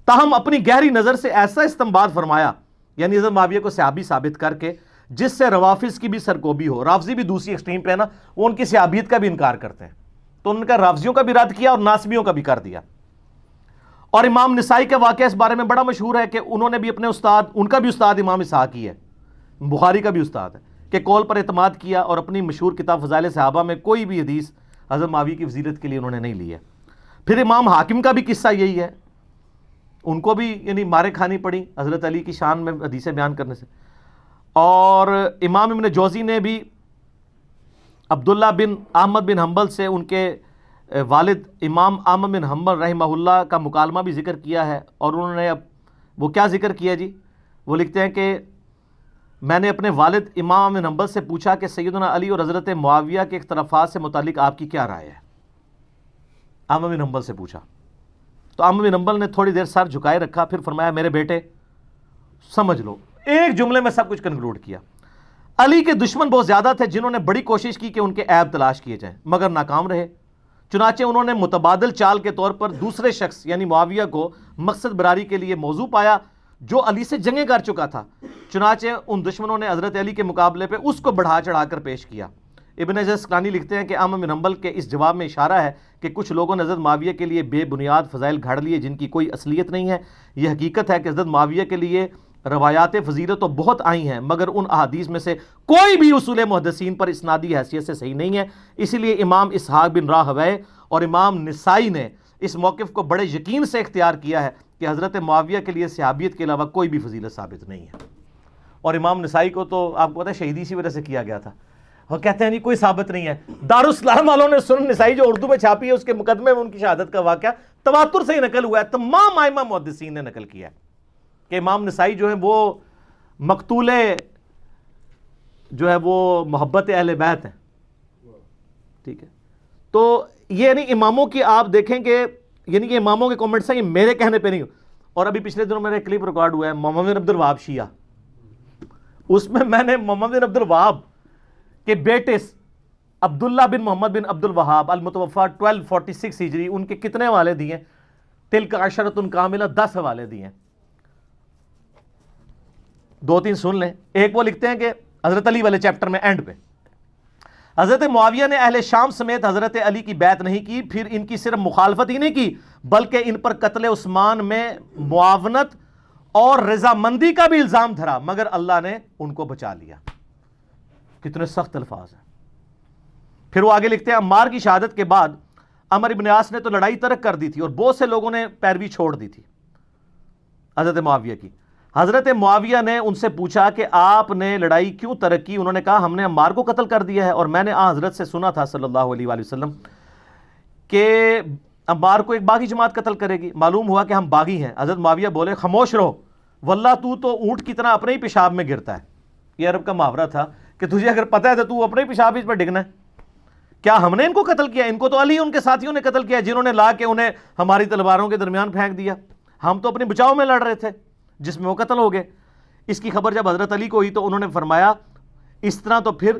تاہم اپنی گہری نظر سے ایسا استنباط فرمایا، یعنی حضرت معاویہ کو صحابی ثابت کر کے، جس سے روافظ کی بھی سرکوبی ہو. رافضی بھی دوسری ایکسٹریم پہ ہے نا، وہ ان کی صحابیت کا بھی انکار کرتے ہیں، تو ان کا رافضیوں کا بھی رد کیا اور ناسبیوں کا بھی کر دیا. اور امام نسائی کا واقعہ اس بارے میں بڑا مشہور ہے کہ انہوں نے بھی اپنے استاد، ان کا بھی استاد امام اسحاق ہی ہے، بخاری کا بھی استاد ہے، کہ قول پر اعتماد کیا اور اپنی مشہور کتاب فضائل صحابہ میں کوئی بھی حدیث حضرت معاویہ کی فضیلت کے لیے انہوں نے نہیں لی ہے. پھر امام حاکم کا بھی قصہ یہی ہے، ان کو بھی یعنی مارے کھانی پڑی حضرت علی کی شان میں حدیثیں بیان کرنے سے. اور امام ابن جوزی نے بھی عبداللہ بن احمد بن حنبل سے ان کے والد امام احمد بن حنبل رحمہ اللہ کا مکالمہ بھی ذکر کیا ہے. اور انہوں نے اب وہ کیا ذکر کیا جی، وہ لکھتے ہیں کہ میں نے اپنے والد امام بن حنبل سے پوچھا کہ سیدنا علی اور حضرت معاویہ کے اختلافات سے متعلق آپ کی کیا رائے ہے؟ امام بن حنبل سے پوچھا تو امام بن حنبل نے تھوڑی دیر سر جھکائے رکھا، پھر فرمایا میرے بیٹے سمجھ لو، ایک جملے میں سب کچھ کنکلوڈ کیا۔ علی کے دشمن بہت زیادہ تھے جنہوں نے بڑی کوشش کی کہ ان کے عیب تلاش کیے جائیں مگر ناکام رہے، چنانچہ انہوں نے متبادل چال کے طور پر دوسرے شخص یعنی معاویہ کو مقصد براری کے لیے موضوع پایا جو علی سے جنگیں کر چکا تھا، چنانچہ ان دشمنوں نے حضرت علی کے مقابلے پہ اس کو بڑھا چڑھا کر پیش کیا۔ ابن حجر اسقلانی لکھتے ہیں کہ امام بن حنبل کے اس جواب میں اشارہ ہے کہ کچھ لوگوں نے حضرت معاویہ کے لیے بے بنیاد فضائل گھڑ لیے جن کی کوئی اصلیت نہیں ہے۔ یہ حقیقت ہے کہ حضرت معاویہ کے لیے روایات فضیلت تو بہت آئی ہیں مگر ان احادیث میں سے کوئی بھی اصول محدثین پر اسنادی حیثیت سے صحیح نہیں ہے، اسی لیے امام اسحاق بن راہویہ اور امام نسائی نے اس موقف کو بڑے یقین سے اختیار کیا ہے کہ حضرت معاویہ کے لیے صحابیت کے علاوہ کوئی بھی فضیلت ثابت نہیں ہے۔ اور امام نسائی کو تو آپ کو پتہ ہے شہیدی اسی وجہ سے کیا گیا تھا، وہ کہتے ہیں نہیں کوئی ثابت نہیں ہے۔ دارالاسلام والوں نے سنن نسائی جو اردو میں چھاپی ہے اس کے مقدمے میں ان کی شہادت کا واقعہ تواتر سے ہی نقل ہوا ہے، تمام ائمہ محدثین نے نقل کیا ہے کہ امام نسائی جو ہے وہ مقتول جو ہے وہ محبت اہل بیت ہیں، ٹھیک ہے۔ تو یہ یعنی اماموں کی آپ دیکھیں کہ یعنی کہ اماموں کے کامنٹس ہیں، یہ میرے کہنے پہ نہیں۔ اور ابھی پچھلے دنوں میرا ایک کلپ ریکارڈ ہوا ہے محمد بن عبد الوہاب شیعہ، اس میں نے محمد بن عبد الوہاب کے بیٹے عبداللہ بن محمد بن عبد الوہاب المتوفی 1246 ہجری ان کے کتنے حوالے دیے؟ تلک عشرۃ کاملہ، 10 حوالے دیے ہیں، 2-3 سن لیں۔ ایک وہ لکھتے ہیں کہ حضرت علی والے چیپٹر میں اینڈ پہ حضرت معاویہ نے اہل شام سمیت حضرت علی کی بیعت نہیں کی، پھر ان کی صرف مخالفت ہی نہیں کی بلکہ ان پر قتل عثمان میں معاونت اور رضامندی کا بھی الزام دھرا مگر اللہ نے ان کو بچا لیا۔ کتنے سخت الفاظ ہیں۔ پھر وہ آگے لکھتے ہیں عمار کی شہادت کے بعد عمر ابن عاص نے تو لڑائی ترک کر دی تھی اور بہت سے لوگوں نے پیروی چھوڑ دی تھی حضرت معاویہ کی۔ حضرت معاویہ نے ان سے پوچھا کہ آپ نے لڑائی کیوں ترک کی؟ انہوں نے کہا ہم نے عمار کو قتل کر دیا ہے اور میں نے حضرت سے سنا تھا صلی اللہ علیہ وآلہ وسلم کہ عمار کو ایک باغی جماعت قتل کرے گی، معلوم ہوا کہ ہم باغی ہیں۔ حضرت معاویہ بولے خاموش رہو، واللہ تو اونٹ کی طرح اپنے ہی پیشاب میں گرتا ہے۔ یہ عرب کا محاورہ تھا کہ تجھے اگر پتہ ہے تو اپنے ہی پیشاب اس پر ڈگنا ہے۔ کیا ہم نے ان کو قتل کیا؟ ان کو تو علی ان کے ساتھیوں نے قتل کیا جنہوں نے لا کے انہیں ہماری تلواروں کے درمیان پھینک دیا، ہم تو اپنے بچاؤ میں لڑ رہے تھے جس میں وہ قتل ہو گئے۔ اس کی خبر جب حضرت علی کو ہوئی تو انہوں نے فرمایا اس طرح تو پھر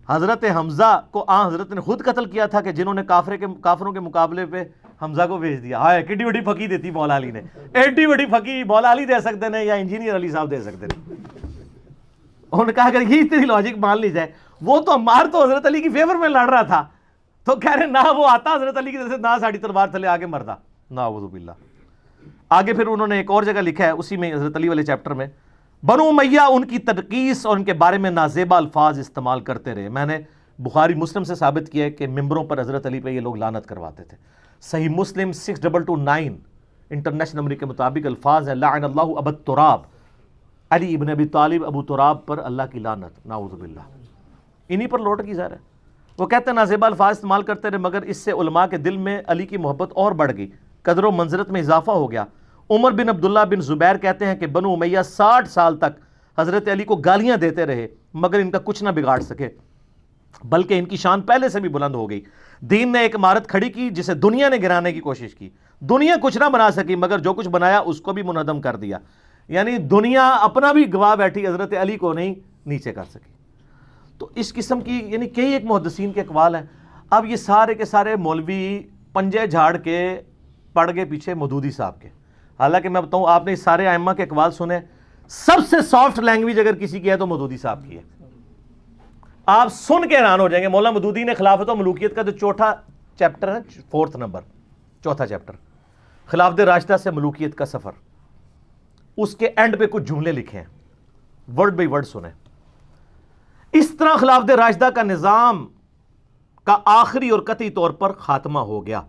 حضرت حمزہ کو حضرت نے خود قتل کیا تھا کہ جنہوں نے کافروں کے مقابلے پہ حمزہ کو بھیج دیا۔ ہائے کتنی بڑی پھکی دیتی مولا علی نے، ایڈی بڑی پھکی مولا علی دے سکتے ہیں یا انجینئر علی صاحب دے سکتے ہیں۔ انہوں نے کہا اگر یہ اتنی لاجک مان لی جائے، وہ تو عمار تو حضرت علی کی فیور میں لڑ رہا تھا، تو کہہ رہے نہ وہ آتا حضرت علی کی طرف سے نہ ساڑی تلوار تھلے آگے مردا، نعوذ باللہ۔ آگے پھر انہوں نے ایک اور جگہ لکھا ہے اسی میں حضرت علی والے چیپٹر میں، بنو امیہ ان کی تنقیص اور ان کے بارے میں نازیبا الفاظ استعمال کرتے رہے۔ میں نے بخاری مسلم سے ثابت کیا ہے کہ ممبروں پر حضرت علی پہ یہ لوگ لعنت کرواتے تھے۔ صحیح مسلم 6229 انٹرنیشنل نمبر کے مطابق الفاظ ہیں لعن اللہ ابا تراب، علی ابن ابی طالب ابو تراب پر اللہ کی لعنت، نعوذ باللہ۔ انہی پر لوٹ کی ظاہر ہے۔ وہ کہتے ہیں نازیبا الفاظ استعمال کرتے رہے مگر اس سے علماء کے دل میں علی کی محبت اور بڑھ گئی، قدر و منزلت میں اضافہ ہو گیا۔ عمر بن عبداللہ بن زبیر کہتے ہیں کہ بنو امیہ 60 سال تک حضرت علی کو گالیاں دیتے رہے مگر ان کا کچھ نہ بگاڑ سکے، بلکہ ان کی شان پہلے سے بھی بلند ہو گئی۔ دین نے ایک عمارت کھڑی کی جسے دنیا نے گرانے کی کوشش کی، دنیا کچھ نہ بنا سکی مگر جو کچھ بنایا اس کو بھی منہدم کر دیا، یعنی دنیا اپنا بھی گواہ بیٹھی، حضرت علی کو نہیں نیچے کر سکی۔ تو اس قسم کی یعنی کئی ایک محدثین کے اقوال ہیں۔ اب یہ سارے کے سارے مولوی پنجے جھاڑ کے پڑ گئے پیچھے مودودی صاحب کے، حالانکہ میں بتاؤں آپ نے اس سارے ائمہ کے اقوال سنے، سب سے سافٹ لینگویج اگر کسی کی ہے تو مودودی صاحب کی ہے۔ آپ سن کے حیران ہو جائیں گے۔ مولانا مودودی نے خلافت و ملوکیت کا جو چوتھا چیپٹر ہے، 4 نمبر، چوتھا چیپٹر، خلافت راشدہ سے ملوکیت کا سفر، اس کے اینڈ پہ کچھ جملے لکھے ہیں، ورڈ بائی ورڈ سنیں۔ اس طرح خلافت راشدہ کا نظام کا آخری اور قطعی طور پر خاتمہ ہو گیا۔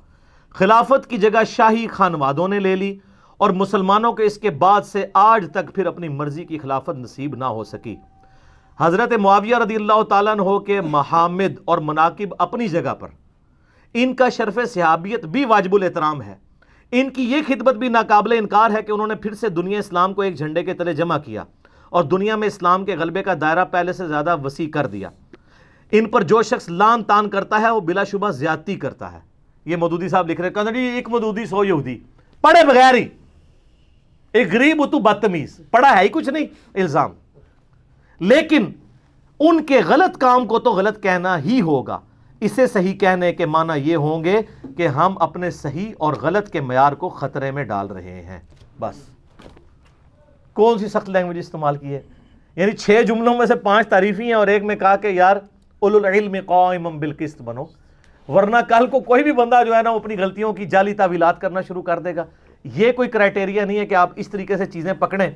خلافت کی جگہ شاہی خانوادوں نے لے لی اور مسلمانوں کے اس کے بعد سے آج تک پھر اپنی مرضی کی خلافت نصیب نہ ہو سکی۔ حضرت معاویہ رضی اللہ تعالیٰ عنہ کے محامد اور مناقب اپنی جگہ پر، ان کا شرف صحابیت بھی واجب الاحترام ہے۔ ان کی یہ خدمت بھی ناقابل انکار ہے کہ انہوں نے پھر سے دنیا اسلام کو ایک جھنڈے کے تلے جمع کیا اور دنیا میں اسلام کے غلبے کا دائرہ پہلے سے زیادہ وسیع کر دیا. ان پر جو شخص لان تان کرتا ہے وہ بلا شبہ زیادتی کرتا ہے. یہ مودودی صاحب لکھ رہے ہیں, کہتے ہیں ایک مودودی 100 یہودی, پڑھے بغیر ہی, ایک غریب تو بدتمیز, پڑھا ہے ہی کچھ نہیں, الزام. لیکن ان کے غلط کام کو تو غلط کہنا ہی ہوگا. اسے صحیح کہنے کے معنی یہ ہوں گے کہ ہم اپنے صحیح اور غلط کے معیار کو خطرے میں ڈال رہے ہیں. بس کون سی سخت لینگویج استعمال کی ہے؟ یعنی 6 جملوں میں سے 5 تعریفی ہیں اور ایک میں کہا کہ یار اولو العلم قائما بالقسط بنو, ورنہ کل کو کوئی بھی بندہ جو ہے نا وہ اپنی غلطیوں کی جعلی تعویلات کرنا شروع کر دے گا. یہ کوئی کرائٹیریا نہیں ہے کہ آپ اس طریقے سے چیزیں پکڑیں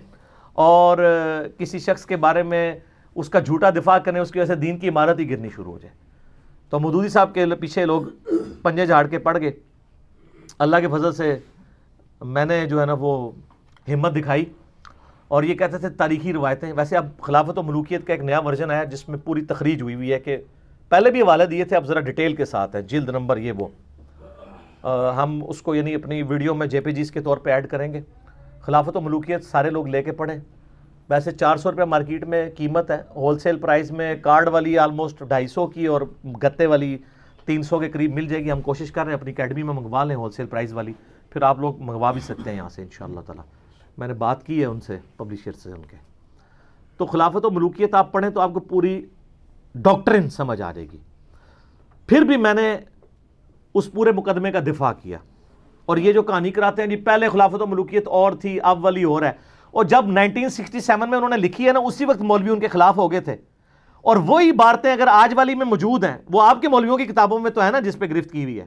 اور کسی شخص کے بارے میں اس کا جھوٹا دفاع کریں, اس کی وجہ سے دین کی عمارت ہی گرنی شروع ہو جائے. تو مودودی صاحب کے پیچھے لوگ پنجے جھاڑ کے پڑ گئے. اللہ کے فضل سے میں نے جو ہے نا وہ ہمت دکھائی اور یہ کہتے تھے تاریخی روایتیں. ویسے اب خلافت و ملوکیت کا ایک نیا ورژن آیا جس میں پوری تخریج ہوئی ہے کہ پہلے بھی حوالے دیے تھے, اب ذرا ڈیٹیل کے ساتھ ہے, جلد نمبر یہ وہ. ہم اس کو یعنی اپنی ویڈیو میں JPGs کے طور پہ ایڈ کریں گے. خلافت و ملوکیت سارے لوگ لے کے پڑھیں. ویسے 400 روپے مارکیٹ میں قیمت ہے, ہول سیل پرائز میں کارڈ والی آلموسٹ 250 کی اور گتے والی 300 کے قریب مل جائے گی. ہم کوشش کر رہے ہیں اپنی اکیڈمی میں منگوا لیں ہول سیل پرائز والی, پھر آپ لوگ منگوا بھی سکتے ہیں یہاں سے انشاءاللہ تعالی. میں نے بات کی ہے ان سے, پبلشر سے ان کے. تو خلافت و ملوکیت آپ پڑھیں تو آپ کو پوری ڈاکٹرن سمجھ آ جائے گی. پھر بھی میں نے اس پورے مقدمے کا دفاع کیا, اور یہ جو کہانی کراتے ہیں جی پہلے خلافت و ملوکیت اور تھی اب والی اور ہے, اور جب 1967 میں انہوں نے لکھی ہے نا اسی وقت مولوی ان کے خلاف ہو گئے تھے, اور وہی عبارتیں اگر آج والی میں موجود ہیں وہ آپ کے مولویوں کی کتابوں میں تو ہے نا جس پہ گرفت کی ہوئی ہے,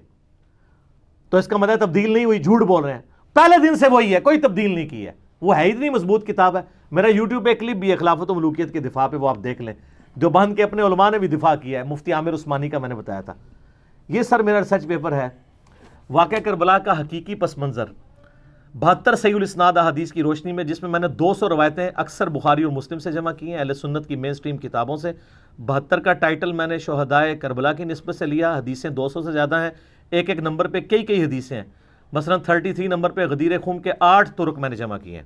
تو اس کا مطلب تبدیل نہیں ہوئی. جھوٹ بول رہے ہیں, پہلے دن سے وہی ہے, کوئی تبدیل نہیں کی ہے. وہ ہے اتنی مضبوط کتاب ہے. میرا یوٹیوب پہ کلپ بھی ہے خلافت و ملوکیت کے دفاع پہ, وہ آپ دیکھ لیں. دیوبند کے اپنے علماء نے بھی دفاع کیا ہے, مفتی عامر عثمانی کا میں نے بتایا تھا. یہ سر میرا ریسرچ پیپر ہے, واقعہ کربلا کا حقیقی پس منظر 72 صحیح الاسناد احادیث کی روشنی میں, جس میں میں نے 200 روایتیں اکثر بخاری اور مسلم سے جمع کی ہیں, اہل سنت کی مین سٹریم کتابوں سے. 72 کا ٹائٹل میں نے شہدائے کربلا کی نسبت سے لیا. حدیثیں 200 سے زیادہ ہیں, ایک ایک نمبر پہ کئی حدیثیں ہیں. مثلا 33 نمبر پہ غدیر خم کے 8 طرق میں نے جمع کیے ہیں.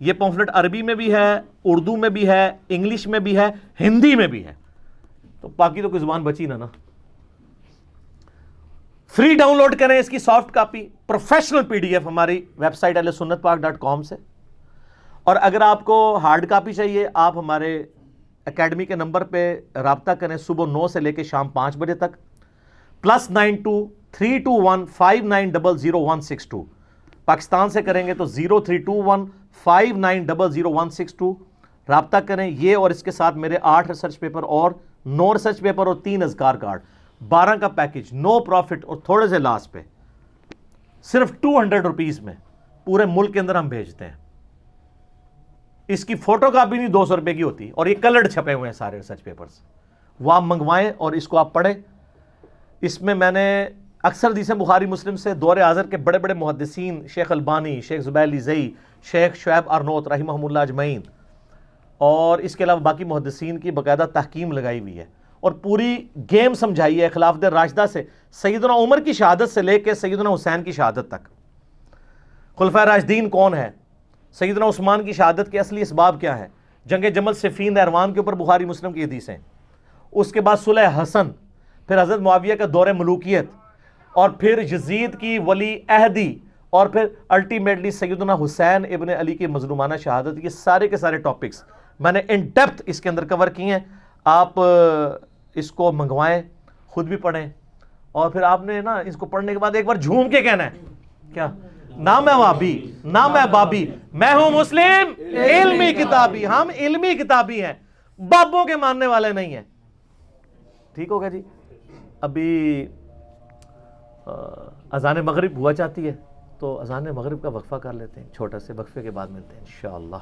یہ پمفلٹ عربی میں بھی ہے, اردو میں بھی ہے, انگلش میں بھی ہے, ہندی میں بھی ہے, تو باقی تو کوئی زبان بچی نہ. فری ڈاؤن لوڈ کریں اس کی سافٹ کاپی, پروفیشنل PDF ہماری ویب سائٹ ahlusunnatpark.com سے. اور اگر آپ کو ہارڈ کاپی چاہیے آپ ہمارے اکیڈمی کے نمبر پہ رابطہ کریں صبح 9 سے لے کے شام 5 بجے تک, +92-321-5900-162. پاکستان سے کریں گے تو 0321-5900-162. رابطہ کریں. یہ اور اس کے ساتھ میرے 8 ریسرچ پیپر اور 9 ریسرچ پیپر اور 3 اذکار کارڈ, 12 کا پیکج, نو پروفٹ اور تھوڑے سے لاس پہ, صرف 200 روپیز میں پورے ملک کے اندر ہم بھیجتے ہیں. اس کی فوٹو کاپی نہیں 200 روپے کی ہوتی, اور یہ کلرڈ چھپے ہوئے ہیں سارے ریسرچ پیپرز. وہ آپ منگوائیں اور اس کو آپ پڑھیں. اس میں میں نے اکثر حدیثیں بخاری مسلم سے دور حاضر کے بڑے بڑے محدثین, شیخ البانی, شیخ زبیر لیزئی, شیخ شعیب ارنوت رحمہم اللہ اجمعین, اور اس کے علاوہ باقی محدثین کی باقاعدہ تحکیم لگائی ہوئی ہے, اور پوری گیم سمجھائی ہے خلافت راشدہ سے سیدنا عمر کی شہادت سے لے کے سیدنا حسین کی شہادت تک. خلفائے راشدین کون ہے, سیدنا عثمان کی شہادت کے اصلی اسباب کیا ہے, جنگ جمل صفین نہروان کے اوپر بخاری مسلم کی حدیثیں, اس کے بعد صلح حسن, پھر حضرت معاویہ کا دور ملوکیت, اور پھر یزید کی ولی عہدی, اور پھر الٹیمیٹلی سیدنا حسین ابن علی کی مظلومانہ شہادت. یہ سارے کے سارے ٹاپکس میں نے ان ڈیپتھ اس کے اندر کور کیے ہیں. آپ اس کو منگوائیں, خود بھی پڑھیں, اور پھر آپ نے نا اس کو پڑھنے کے بعد ایک بار جھوم کے کہنا ہے کیا, نہ میں وابی نہ میں بابی, میں ہوں مسلم علمی کتابی. ہم علمی کتابی ہیں, بابوں کے ماننے والے نہیں ہیں. ٹھیک ہوگا جی. ابھی اذان مغرب ہوا چاہتی ہے, تو اذان مغرب کا وقفہ کر لیتے ہیں, چھوٹا سے وقفے کے بعد ملتے ہیں انشاءاللہ.